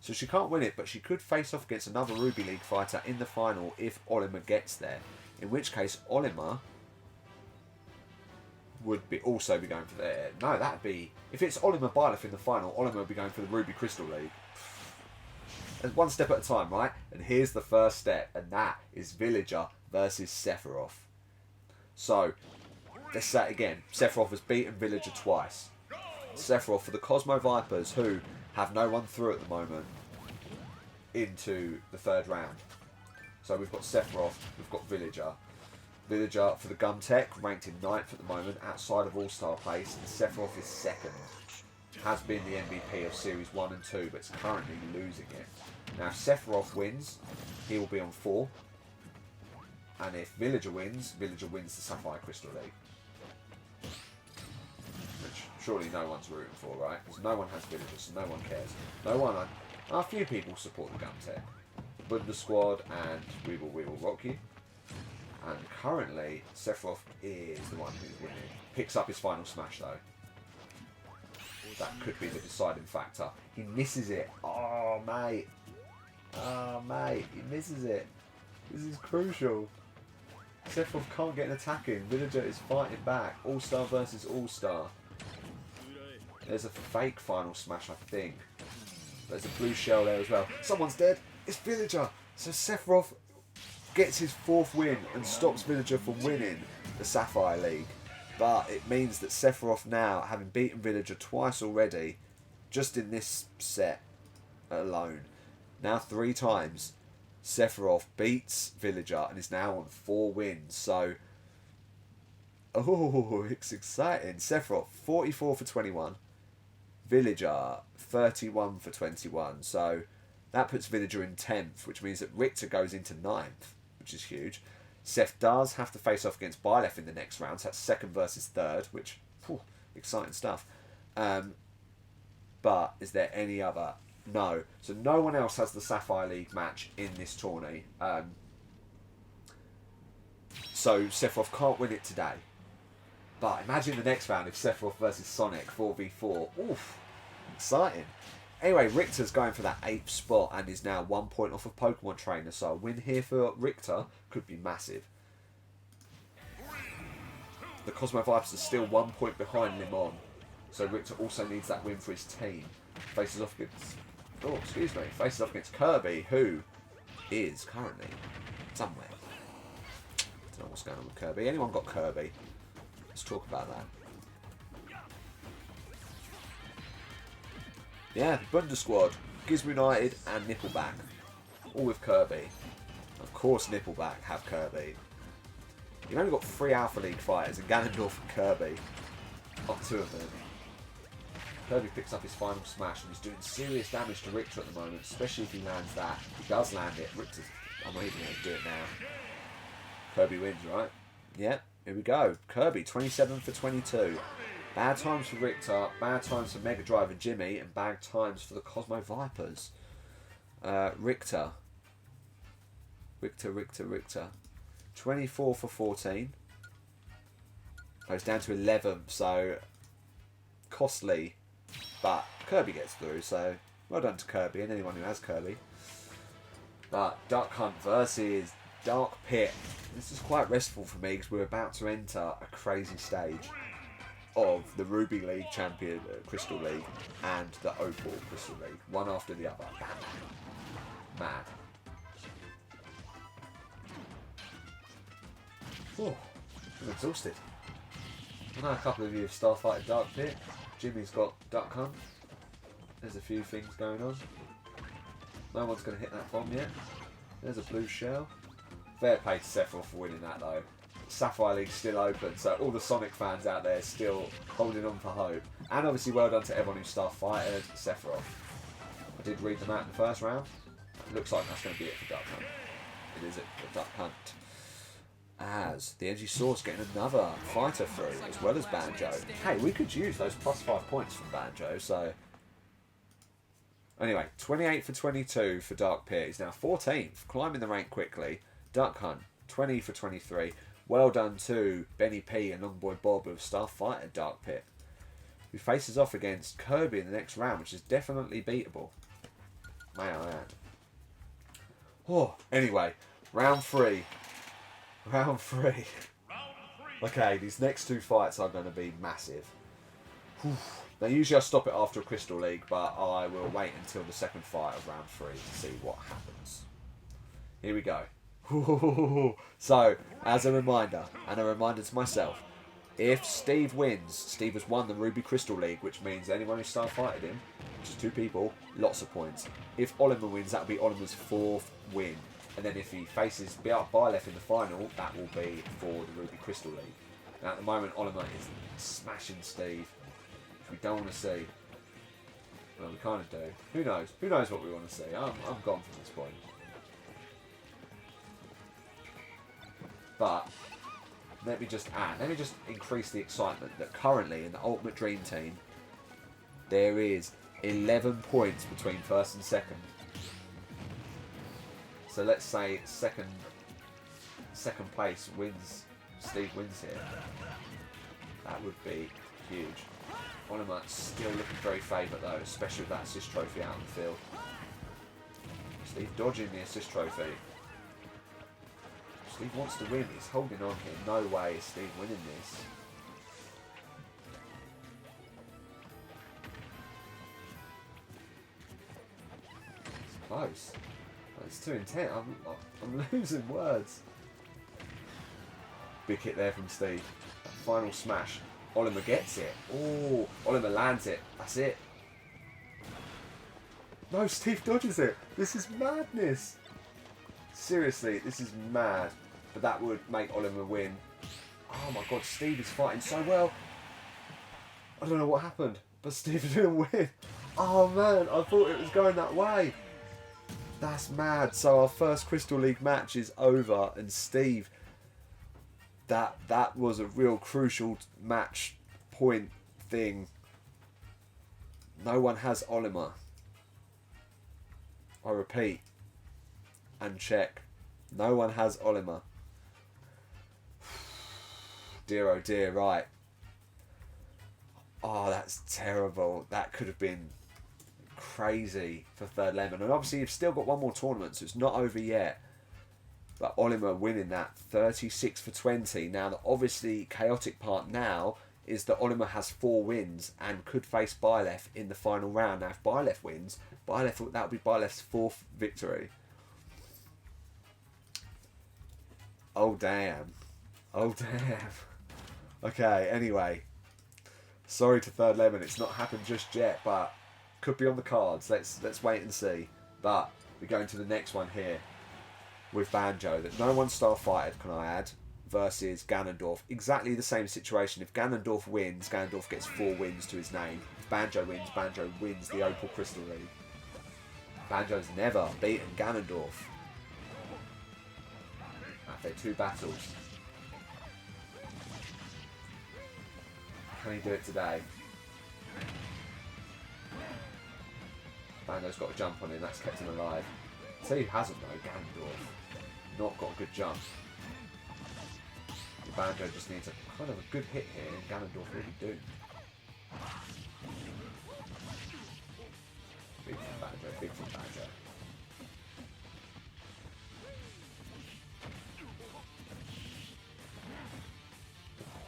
So she can't win it, but she could face off against another Ruby League fighter in the final if Olimar gets there. In which case, Olimar would also be going for the... No, that'd be... If it's Olimar Byleth in the final, Olimar would be going for the Ruby Crystal League. And 1 step at a time, right? And here's the first step, and that is Villager versus Sephiroth. So, let's say it again. Sephiroth has beaten Villager twice. Sephiroth for the Cosmo Vipers, who have no one through at the moment, into the 3rd round. So we've got Sephiroth, we've got Villager. Villager for the Gum Tech, ranked in 9th at the moment, outside of All-Star place, and Sephiroth is 2nd. Has been the MVP of Series 1 and 2, but it's currently losing it. Now, if Sephiroth wins, he will be on 4. And if Villager wins the Sapphire Crystal League. Which surely no one's rooting for, right? Because no one has Villager, so no one cares. No one... A few people support the Gum Tech. Bunda Squad and We Will Rock You. And currently, Sephiroth is the one who's winning. Picks up his final smash, though. That could be the deciding factor. He misses it. Oh, mate. Oh, mate. He misses it. This is crucial. Sephiroth can't get an attack in. Villager is fighting back. All-Star versus All-Star. There's a fake final smash, I think. There's a blue shell there as well. Someone's dead. It's Villager. So Sephiroth gets his 4th win and stops Villager from winning the Sapphire League. But it means that Sephiroth now, having beaten Villager twice already, just in this set alone, now 3 times, Sephiroth beats Villager and is now on 4 wins. So, oh, it's exciting. Sephiroth, 44 for 21. Villager, 31 for 21. So, that puts Villager in 10th, which means that Richter goes into 9th, which is huge. Seth does have to face off against Byleth in the next round, so that's 2nd versus 3rd, which, exciting stuff. But is there any other? No. So no one else has the Sapphire League match in this tourney. So Sephiroth can't win it today. But imagine the next round if Sephiroth versus Sonic 4v4. Oof, exciting. Anyway, Richter's going for that 8th spot and is now 1 point off of Pokemon Trainer. So a win here for Richter could be massive. The Cosmo Vipers are still 1 point behind Limon. So Richter also needs that win for his team. Faces off against... Oh, excuse me. Faces off against Kirby, who is currently somewhere. Don't know what's going on with Kirby. Anyone got Kirby? Let's talk about that. Yeah, Bunda Squad, Gizmo United and Nippleback. All with Kirby. Of course Nippleback have Kirby. You've only got 3 Alpha League fighters, and Ganondorf and Kirby are 2 of them. Kirby picks up his final smash and he's doing serious damage to Richter at the moment, especially if he lands that. He does land it. Richter's unable to do it now. Kirby wins, right? Yep, here we go. Kirby, 27 for 22. Bad times for Richter, bad times for Mega Drive and Jimmy, and bad times for the Cosmo Vipers. Richter. 24 for 14. Goes down to 11, so costly, but Kirby gets through, so well done to Kirby and anyone who has Kirby. But Duck Hunt versus Dark Pit. This is quite restful for me because we're about to enter a crazy stage of the Ruby League champion Crystal League and the Opal Crystal League, one after the other. Bam, bam. Mad. Oh, I'm exhausted. I know a couple of you have Starfighter Dark Pit. Jimmy's got Duck Hunt. There's a few things going on. No one's going to hit that bomb yet. There's a blue shell. Fair play to Sephiroth for winning that though. Sapphire League's still open, so all the Sonic fans out there still holding on for hope. And obviously well done to everyone who Starfighted Sephiroth. I did read them out in the first round. It looks like that's going to be it for Duck Hunt. It is it for Duck Hunt. As the Energy Source getting another fighter through, as well as Banjo. Hey, we could use those +5 points from Banjo, so... Anyway, 28 for 22 for Dark Pit. He's now 14th, climbing the rank quickly. Duck Hunt, 20 for 23. Well done to Benny P and Longboy Bob of Starfighter Dark Pit, who faces off against Kirby in the next round, which is definitely beatable, may I add. Oh, anyway, round 3. Round 3. Okay, these next 2 fights are going to be massive. Whew. Now, usually I stop it after a Crystal League, but I will wait until the second fight of round 3 to see what happens. Here we go. So, as a reminder, and a reminder to myself, if Steve wins, Steve has won the Ruby Crystal League, which means anyone who Starfighted him, which is 2 people, lots of points. If Oliver wins, that will be Oliver's 4th win. And then if he faces Byleth in the final, that will be for the Ruby Crystal League. Now at the moment, Oliver is smashing Steve, which we don't want to see. Well, we kind of do. Who knows? Who knows what we want to see? I'm gone from this point. But let me just increase the excitement that currently in the Ultimate Dream Team, there is 11 points between first and second. So let's say second place wins, Steve wins here. That would be huge. Oliver still looking very favourite though, especially with that assist trophy out in the field. Steve dodging the assist trophy. Steve wants to win, he's holding on here. No way is Steve winning this. It's close. It's too intense. I'm losing words. Big hit there from Steve. That final smash. Oliver gets it. Oh, Oliver lands it. That's it. No, Steve dodges it. This is madness. Seriously, this is mad. But that would make Oliver win. Oh my god, Steve is fighting so well. I don't know what happened, but Steve didn't win. Oh man, I thought it was going that way. That's mad. So our first Crystal League match is over, and Steve, that was a real crucial match point thing. No one has Oliver. I repeat and check. No one has Oliver. Dear oh dear, right. Oh, that's terrible. That could have been crazy for Third Lemon. And obviously you've still got one more tournament, so it's not over yet. But Oliver winning that 36 for 20. Now, the obviously chaotic part now is that Oliver has 4 wins and could face Byleth in the final round. Now, if Byleth wins, that would be Byleth's 4th victory. Oh, damn. Oh, damn. Okay, anyway. Sorry to Third Lemon, it's not happened just yet, but could be on the cards. Let's wait and see. But we go into the next one here with Banjo that no one Starfighted, can I add, versus Ganondorf. Exactly the same situation. If Ganondorf wins, Ganondorf gets 4 wins to his name. If Banjo wins the Opal Crystal League. Banjo's never beaten Ganondorf. Okay, 2 battles. Can he do it today? Banjo's got a jump on him, that's kept him alive. Say who hasn't though, Ganondorf. Not got a good jump. Banjo just needs a kind of a good hit here, and Ganondorf really do. Big from Banjo, big from Banjo.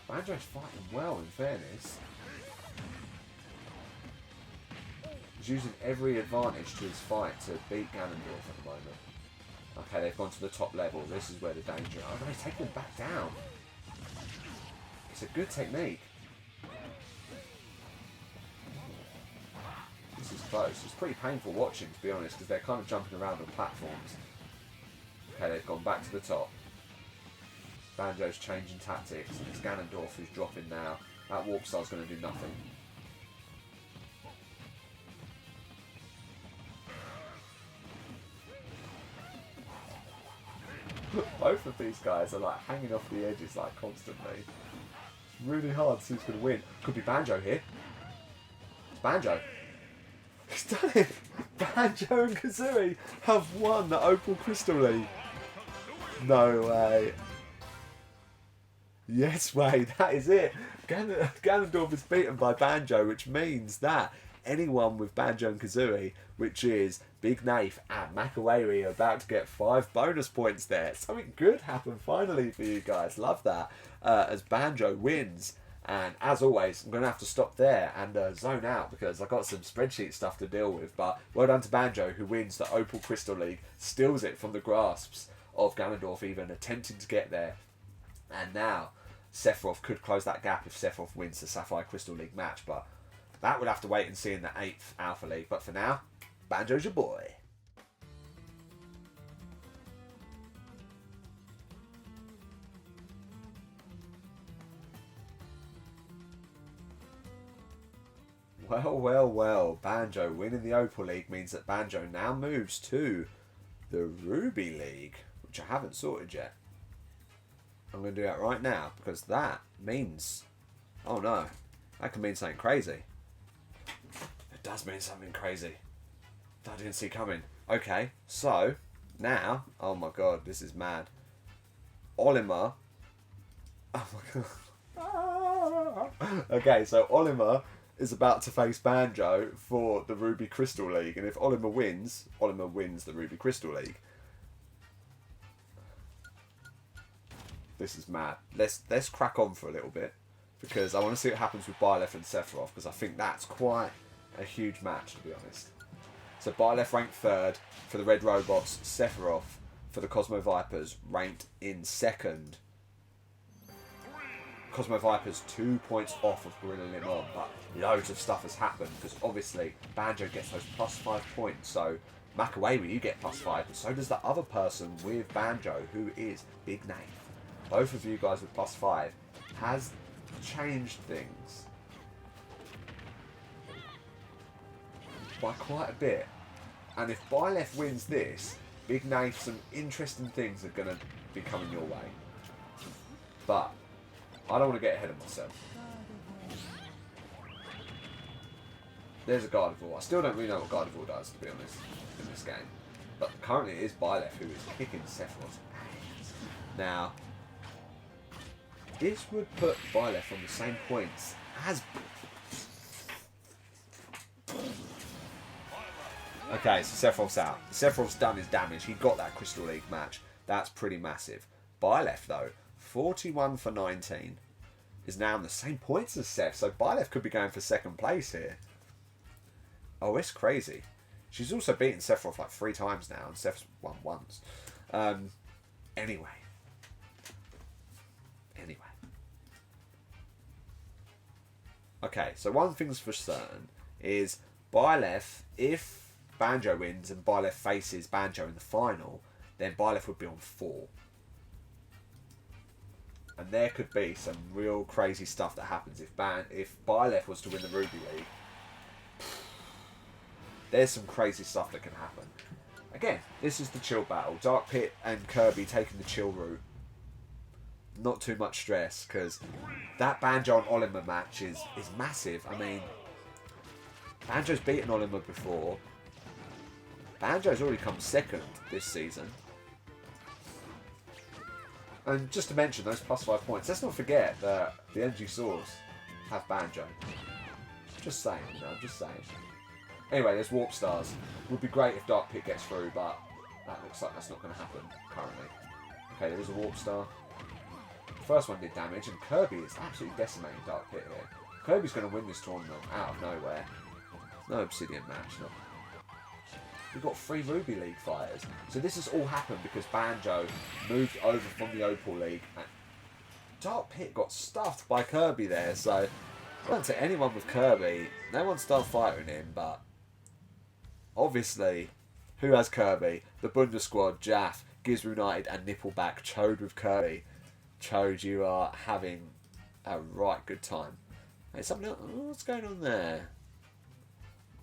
Banjo's fighting well, in fairness. He's using every advantage to his fight to beat Ganondorf at the moment. Okay, they've gone to the top level. This is where the danger is. Oh, no, he's taking them back down. It's a good technique. This is close. It's pretty painful watching, to be honest, because they're kind of jumping around on platforms. Okay, they've gone back to the top. Banjo's changing tactics, and it's Ganondorf who's dropping now. That warp star's going to do nothing. Both of these guys are like hanging off the edges like constantly. It's really hard to see who's going to win. Could be Banjo here. It's Banjo. He's done it! Banjo and Kazooie have won the Opal Crystal League. No way. Yes way, that is it. Ganondorf is beaten by Banjo, which means that anyone with Banjo and Kazooie, which is Big Nath and Makaweri, are about to get 5 bonus points there. Something good happened finally for you guys. Love that. As Banjo wins. And as always, I'm going to have to stop there and zone out because I've got some spreadsheet stuff to deal with. But well done to Banjo, who wins the Opal Crystal League, steals it from the grasps of Ganondorf, even attempting to get there. And now Sephiroth could close that gap if Sephiroth wins the Sapphire Crystal League match, but that would have to wait and see in the 8th Alpha League. But for now, Banjo's your boy. Well, well, well. Banjo winning the Opal League means that Banjo now moves to the Ruby League, which I haven't sorted yet. I'm going to do that right now because that means... Oh no, that can mean something crazy. It does mean something crazy that I didn't see coming. Okay, so now... Oh my god, this is mad. Olimar... Oh my god. Okay, so Olimar is about to face Banjo for the Ruby Crystal League. And if Olimar wins the Ruby Crystal League. This is mad. Let's crack on for a little bit because I want to see what happens with Byleth and Sephiroth because I think that's quite a huge match, to be honest. So Byleth ranked 3rd for the Red Robots, Sephiroth for the Cosmo Vipers ranked in 2nd. Cosmo Vipers 2 points off of Gorilla Limon, but loads of stuff has happened because obviously Banjo gets those +5 points, so Makaweri, you get +5, but so does the other person with Banjo, who is Big Nath. Both of you guys with +5 has changed things by quite a bit. And if Byleth wins this, Big Nath, some interesting things are going to be coming your way. But I don't want to get ahead of myself. There's a Gardevoir. I still don't really know what Gardevoir does, to be honest, in this game. But currently it is Byleth who is kicking Sephiroth's ass. Now, this would put Byleth on the same points as... Okay, so Sephiroth's out. Sephiroth's done his damage. He got that Crystal League match. That's pretty massive. Byleth, though, 41 for 19, is now on the same points as Seph. So Byleth could be going for 2nd place here. Oh, it's crazy. She's also beaten Sephiroth like 3 times now, and Seph's won once. Anyway. Okay, so one thing's for certain is Byleth, if Banjo wins and Byleth faces Banjo in the final, then Byleth would be on 4. And there could be some real crazy stuff that happens if Byleth was to win the Ruby League. There's some crazy stuff that can happen. Again, this is the chill battle. Dark Pit and Kirby taking the chill route. Not too much stress, because that Banjo and Olimar match is massive. I mean, Banjo's beaten Olimar before. Banjo's already come second this season. And just to mention those +5 points, let's not forget that the NG Swords have Banjo. Just saying, you know, just saying. Anyway, there's Warp Stars. Would be great if Dark Pit gets through, but that looks like that's not going to happen currently. Okay, there is a Warp Star. The first one did damage, and Kirby is absolutely decimating Dark Pit here. Kirby's going to win this tournament out of nowhere. No Obsidian match, no. We've got 3 Ruby League fighters. So this has all happened because Banjo moved over from the Opal League. And Dark Pit got stuffed by Kirby there. So, not to anyone with Kirby, no one started fighting him. But obviously, who has Kirby? The Bunda Squad, Jaff, Gizmo United and Nippleback Chode with Kirby. Chode, you are having a right good time. Hey, something else? What's going on there?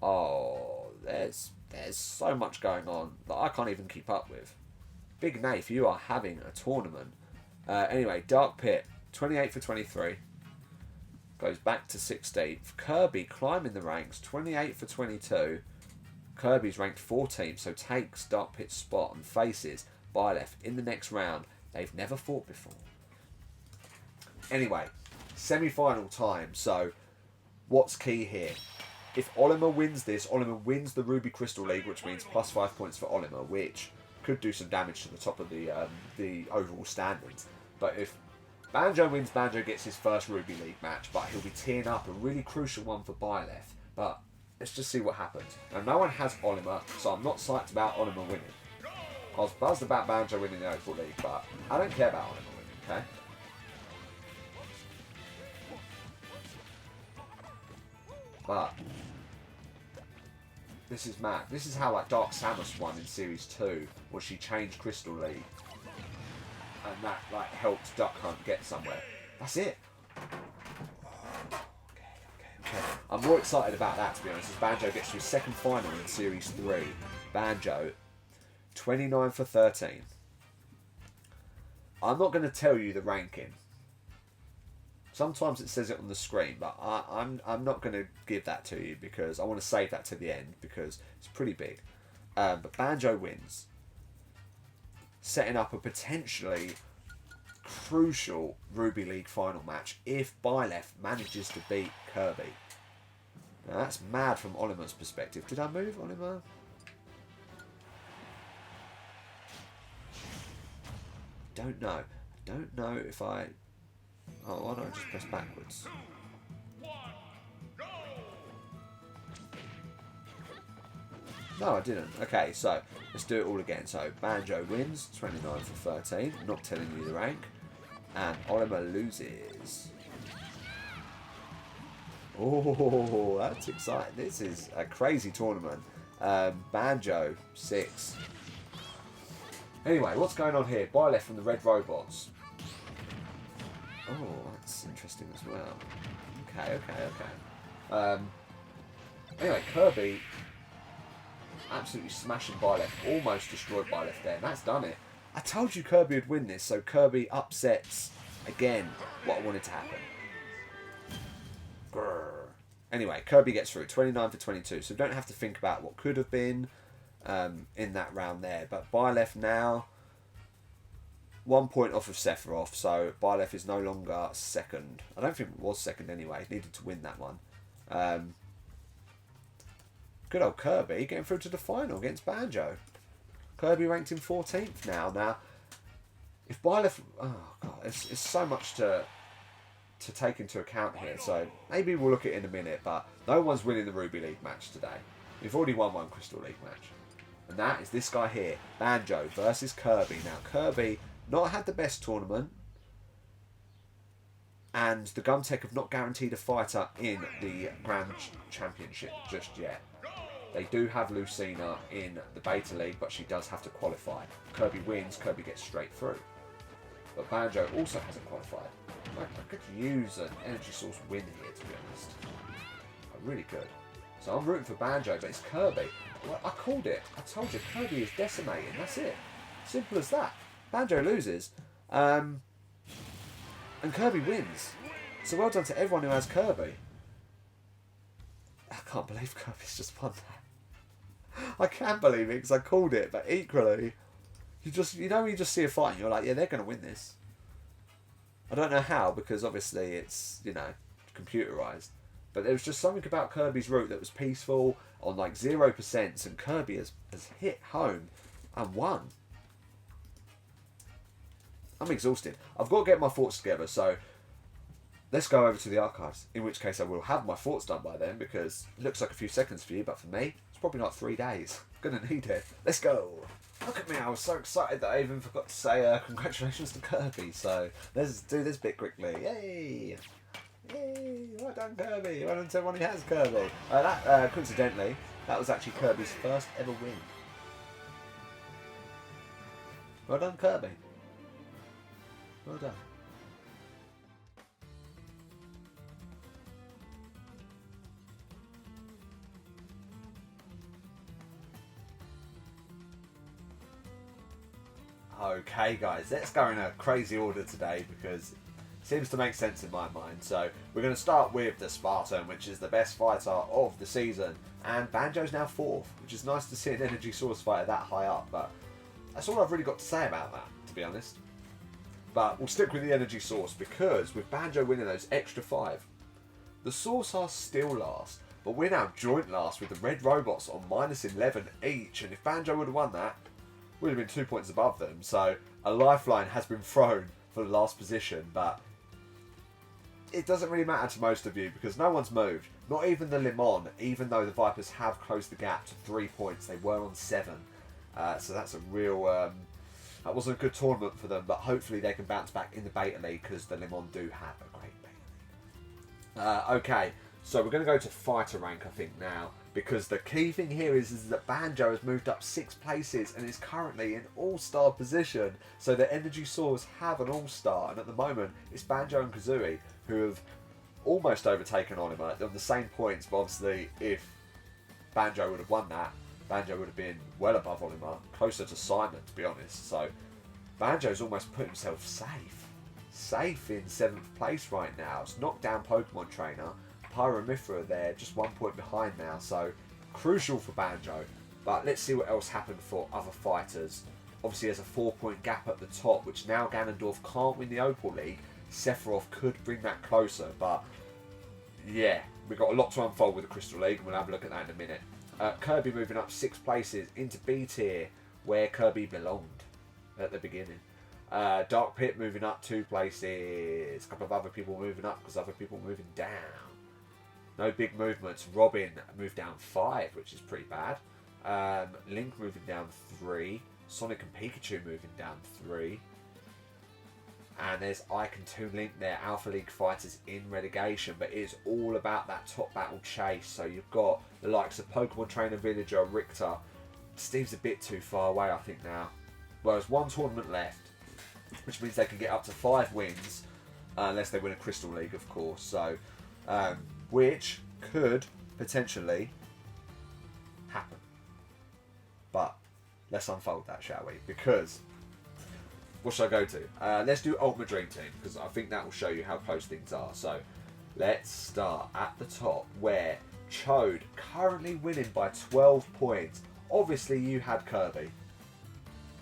Oh, there's so much going on that I can't even keep up with. Big Nath, you are having a tournament. Anyway, Dark Pit, 28 for 23. Goes back to 16th. Kirby climbing the ranks, 28 for 22. Kirby's ranked 14th, so takes Dark Pit's spot and faces Byleth in the next round. They've never fought before. Anyway, semi-final time. So, what's key here? If Olimar wins this, Olimar wins the Ruby Crystal League, which means +5 points for Olimar, which could do some damage to the top of the overall standings. But if Banjo wins, Banjo gets his first Ruby League match, but he'll be teeing up a really crucial one for Byleth. But let's just see what happens. Now, no one has Olimar, so I'm not psyched about Olimar winning. I was buzzed about Banjo winning the Opal League, but I don't care about Olimar winning, okay? But this is mad. This is how like Dark Samus won in Series 2, where she changed Crystal League, and that like helped Duck Hunt get somewhere. That's it. Okay. I'm more excited about that, to be honest, as Banjo gets to his second final in Series 3. Banjo, 29 for 13. I'm not going to tell you the ranking. Sometimes it says it on the screen, but I'm not going to give that to you because I want to save that to the end because it's pretty big. But Banjo wins, setting up a potentially crucial Ruby League final match if Byleth manages to beat Kirby. Now that's mad from Olimar's perspective. Did I move Olimar? Don't know. I don't know if I... Oh, why don't I just press backwards? No, I didn't. Okay, so let's do it all again. So Banjo wins, 29 for 13. Not telling you the rank. And Olimar loses. Oh, that's exciting. This is a crazy tournament. Banjo, 6. Anyway, what's going on here? Byleth from the Red Robots. Oh, that's interesting as well. Okay. Anyway, Kirby absolutely smashing Byleth. Almost destroyed Byleth there. And that's done it. I told you Kirby would win this, so Kirby upsets, again, what I wanted to happen. Grrr. Anyway, Kirby gets through. 29 for 22. So don't have to think about what could have been in that round there. But Byleth now... 1 point off of Sephiroth, so Byleth is no longer second. I don't think it was second anyway. He needed to win that one. Good old Kirby getting through to the final against Banjo. Kirby ranked in 14th now. Now, if Byleth... Oh, God. It's so much to take into account here. So maybe we'll look at it in a minute, but no one's winning the Ruby League match today. We've already won one Crystal League match. And that is this guy here. Banjo versus Kirby. Now, Kirby... not had the best tournament, and the Gumtech have not guaranteed a fighter in the Grand Championship just yet. They do have Lucina in the Beta League, but she does have to qualify. Kirby wins, Kirby gets straight through. but Banjo also hasn't qualified. I could use an energy source win here, to be honest. I really could. So I'm rooting for Banjo, but it's Kirby. Well, I called it. I told you, Kirby is decimating. That's it. Simple as that. Banjo loses, and Kirby wins. So well done to everyone who has Kirby. I can't believe Kirby's just won that. I can believe it because I called it, but equally, you know when you just see a fight and you're like, yeah, they're going to win this. I don't know how, because obviously it's, you know, computerized. But there was just something about Kirby's route that was peaceful, on like 0%, and Kirby has hit home and won. I'm exhausted. I've got to get my thoughts together, so let's go over to the archives, in which case I will have my thoughts done by then, because it looks like a few seconds for you, but for me, it's probably like 3 days. I'm going to need it. Let's go. Look at me, I was so excited that I even forgot to say congratulations to Kirby, so let's do this bit quickly. Yay! Yay! Well done, Kirby! Well done to everyone who has Kirby. Coincidentally, that was actually Kirby's first ever win. Well done, Kirby. Well done. Okay guys, let's go in a crazy order today because it seems to make sense in my mind. So we're going to start with the Spartan, which is the best fighter of the season, and Banjo's now 4th, which is nice to see an energy source fighter that high up, but that's all I've really got to say about that, to be honest. But we'll stick with the energy source because with Banjo winning those extra 5, the source are still last, but we're now joint last with the red robots on -11 each, and if Banjo would have won that, would have been 2 points above them, so a lifeline has been thrown for the last position, but it doesn't really matter to most of you because no one's moved, not even the Le Mans, even though the Vipers have closed the gap to 3 points. They were on 7, so that's a real, that wasn't a good tournament for them, but hopefully they can bounce back in the Beta League because the Le Mans do have a great Beta League. Okay, so we're going to go to fighter rank, I think, now. Because the key thing here is that Banjo has moved up 6 places and is currently in all-star position. So the energy source have an all-star, and at the moment it's Banjo and Kazooie who have almost overtaken Onima on the same points. But obviously, if Banjo would have won that, Banjo would have been well above Onima, closer to Simon, to be honest. So Banjo's almost put himself safe in 7th place right now. It's knocked down Pokemon Trainer. Pyromithra there, just 1 point behind now, so crucial for Banjo. But let's see what else happened for other fighters. Obviously there's a 4-point gap at the top, which now Ganondorf can't win the Opal League. Sephiroth could bring that closer, but yeah, we've got a lot to unfold with the Crystal League, and we'll have a look at that in a minute. Kirby moving up 6 places into B tier, where Kirby belonged at the beginning. Dark Pit moving up 2 places, a couple of other people moving up because other people moving down. No big movements. Robin moved down 5, which is pretty bad. Link moving down 3. Sonic and Pikachu moving down 3. And there's Ike and Toon Link there, Alpha League fighters in relegation. But it is all about that top battle chase. So you've got the likes of Pokemon Trainer, Villager, Richter. Steve's a bit too far away, I think, now. Well, there's 1 tournament left, which means they can get up to 5 wins, unless they win a Crystal League, of course. So, which could potentially happen. But let's unfold that, shall we? Because what should I go to? Let's do Ultimate Dream Team, because I think that will show you how close things are. So let's start at the top, where Chode currently winning by 12 points. Obviously, you had Kirby.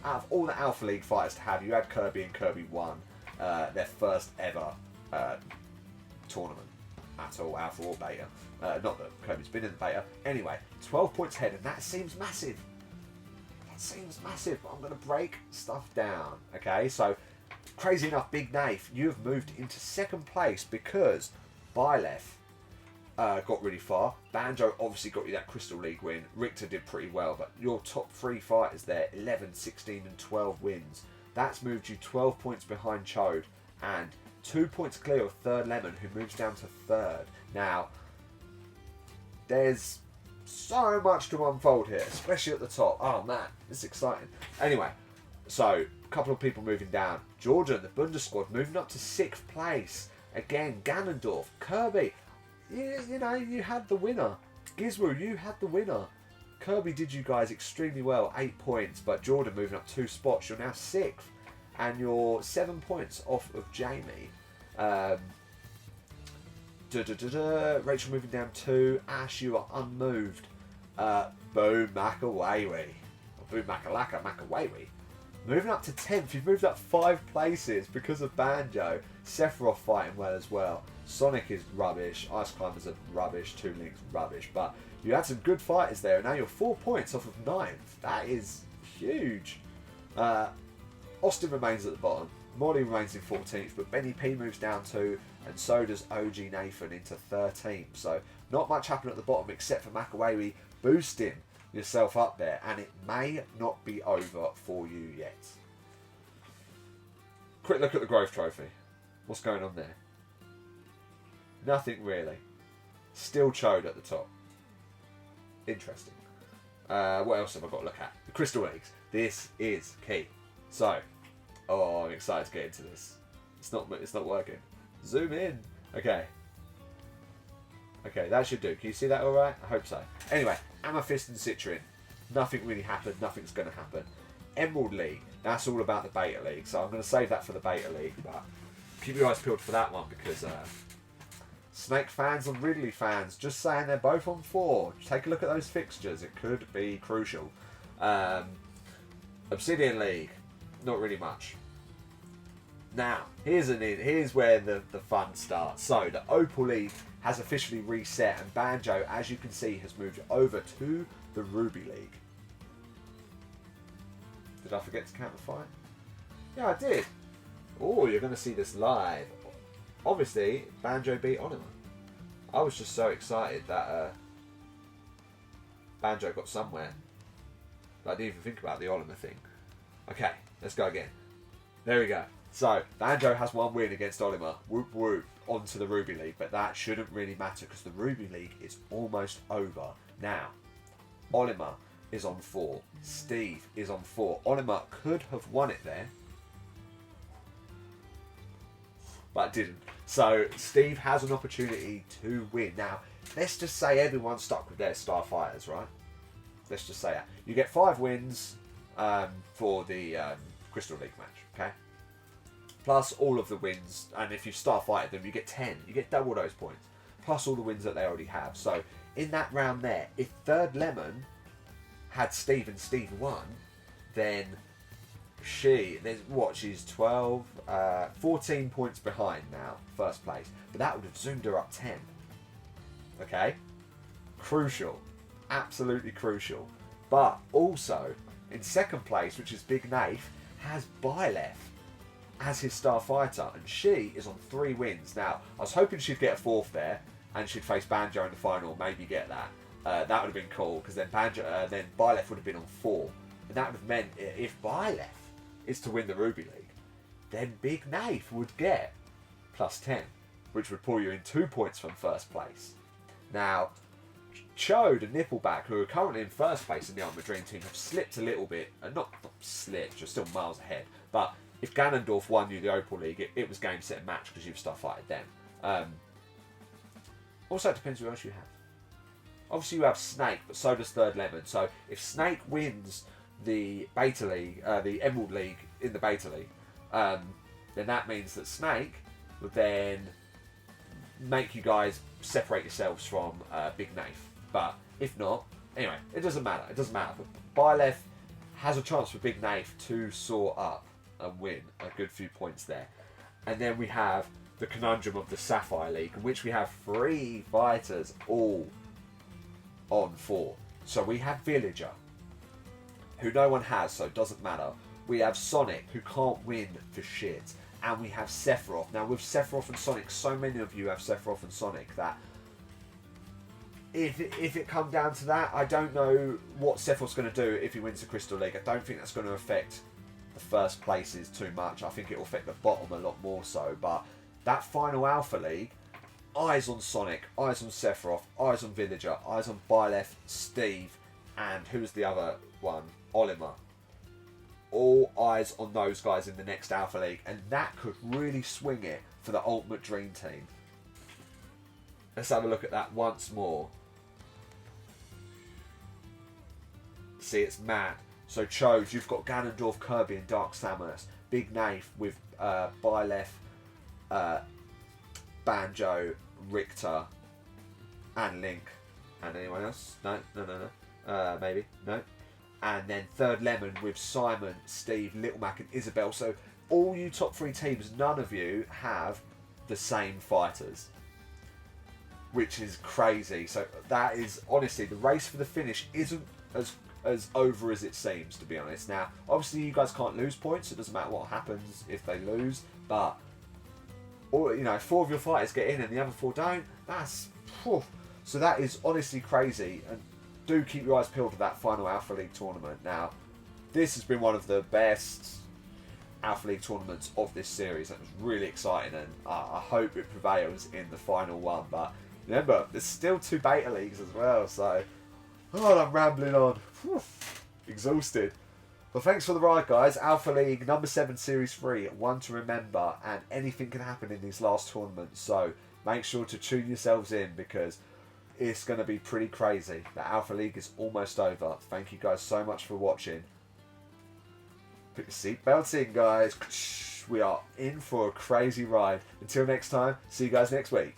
Out of all the Alpha League fighters to have, you had Kirby, and Kirby won their first ever tournament at all, Alpha or Beta. Not that Kirby's been in the Beta. Anyway, 12 points ahead, and that seems massive. That seems massive, but I'm going to break stuff down. Okay, so crazy enough, Big Nath, you have moved into 2nd place because Byleth got really far. Banjo obviously got you that Crystal League win. Richter did pretty well, but your top 3 fighters there, 11, 16 and 12 wins. That's moved you 12 points behind Chode and 2 points clear of 3rd Lemon, who moves down to 3rd. Now, there's so much to unfold here, especially at the top. Oh man, this is exciting. Anyway, so couple of people moving down. Jordan, the Bundesquad, moving up to 6th place. Again, Ganondorf, Kirby. You know, you had the winner. Gizmo, you had the winner. Kirby did you guys extremely well, 8 points, but Jordan moving up 2 spots. You're now 6th, and you're 7 points off of Jamie. Rachel moving down 2. Ash, you are unmoved. Boom Makawaiwi. Boom Makalaka Makawaiwi. Moving up to 10th. You've moved up 5 places because of Banjo. Sephiroth fighting well as well. Sonic is rubbish. Ice Climbers are rubbish. Two Links rubbish. But you had some good fighters there. And now you're 4 points off of 9th. That is huge. Austin remains at the bottom. Molly remains in 14th. But Benny P moves down 2. And so does OG Nathan into 13th. So not much happened at the bottom except for Makawaiwi boosting yourself up there, and it may not be over for you yet. Quick look at the growth trophy. What's going on there? Nothing really. Still Chode at the top. Interesting. What else have I got to look at? The Crystal Leagues. This is key. So, I'm excited to get into this. It's not working. Zoom in. Okay, that should do. Can you see that all right? I hope so. Anyway, Amethyst and Citrine. Nothing really happened. Nothing's going to happen. Emerald League. That's all about the Beta League. So I'm going to save that for the Beta League. But keep your eyes peeled for that one because Snake fans and Ridley fans, just saying they're both on 4. Take a look at those fixtures. It could be crucial. Obsidian League. Not really much. Now, here's where the fun starts. So, the Opal League has officially reset, and Banjo, as you can see, has moved over to the Ruby League. Did I forget to count the fight? Yeah, I did. Oh, you're going to see this live. Obviously, Banjo beat Onima. I was just so excited that Banjo got somewhere. But I didn't even think about the Onima thing. Okay, let's go again. There we go. So, Banjo has 1 win against Olimar. Whoop whoop onto the Ruby League, but that shouldn't really matter because the Ruby League is almost over. Now, Olimar is on 4. Steve is on 4. Olimar could have won it there, but didn't. So, Steve has an opportunity to win. Now, let's just say everyone's stuck with their Starfighters, right? Let's just say that. You get 5 wins for the Crystal League match, okay? Plus all of the wins, and if you Starfighted them, you get 10. You get double those points. Plus all the wins that they already have. So, in that round there, if Third Lemon had Steve and Steve won, then she's 12, 14 points behind now, first place. But that would have zoomed her up 10. Okay? Crucial. Absolutely crucial. But also, in second place, which is Big Nath, has Byleth as his Starfighter, and she is on 3 wins. Now, I was hoping she'd get a 4th there, and she'd face Banjo in the final, maybe get that. That would have been cool, because then then Byleth would have been on 4. And that would have meant, if Byleth is to win the Ruby League, then Big Nath would get plus 10, which would pull you in 2 points from first place. Now, Chode and Nippleback, who are currently in first place in the Ultimate Dream Team, have slipped a little bit, and not slipped, you're still miles ahead, but if Ganondorf won you the Opal League, it was game, set, and match because you've Starfighted them. Also, it depends who else you have. Obviously, you have Snake, but so does Third Lemon. So, if Snake wins the Beta League, the Emerald League in the Beta League, then that means that Snake would then make you guys separate yourselves from Big Nath. But if not, anyway, it doesn't matter. It doesn't matter. But Byleth has a chance for Big Nath to soar up and win a good few points there. And then we have the conundrum of the Sapphire League, in which we have 3 fighters all on 4. So we have Villager, who no one has, so it doesn't matter. We have Sonic, who can't win for shit. And we have Sephiroth. Now with Sephiroth and Sonic, so many of you have Sephiroth and Sonic that if it comes down to that, I don't know what Sephiroth's going to do if he wins the Crystal League. I don't think that's going to affect the first places too much. I think it will affect the bottom a lot more so. But that final Alpha League, eyes on Sonic, eyes on Sephiroth, eyes on Villager, eyes on Byleth, Steve, and who's the other one? Olimar. all eyes on those guys in the next Alpha League, and that could really swing it for the ultimate dream team. Let's have a look at that once more. See, it's mad. So Chose, you've got Ganondorf, Kirby and Dark Samus. Big Nath with Byleth, Banjo, Richter and Link. And anyone else? No. Maybe. No. And then third Lemon with Simon, Steve, Little Mac and Isabel. So all you top 3 teams, none of you have the same fighters, which is crazy. So that is, honestly, the race for the finish isn't as over as it seems, to be honest. Now, obviously you guys can't lose points. It doesn't matter what happens if they lose. But, or, you know, 4 of your fighters get in and the other 4 don't. That's... Whew. So that is honestly crazy. And do keep your eyes peeled for that final Alpha League tournament. Now, this has been one of the best Alpha League tournaments of this series. It was really exciting, and I hope it prevails in the final one. But remember, there's still 2 beta leagues as well, so I'm rambling on. Whew. Exhausted. Well, thanks for the ride, guys. Alpha League number 7 Series 3, one to remember, and anything can happen in these last tournaments, so make sure to tune yourselves in because it's going to be pretty crazy. The Alpha League is almost over. Thank you guys so much for watching. Put your seatbelts in, guys. We are in for a crazy ride. Until next time, see you guys next week.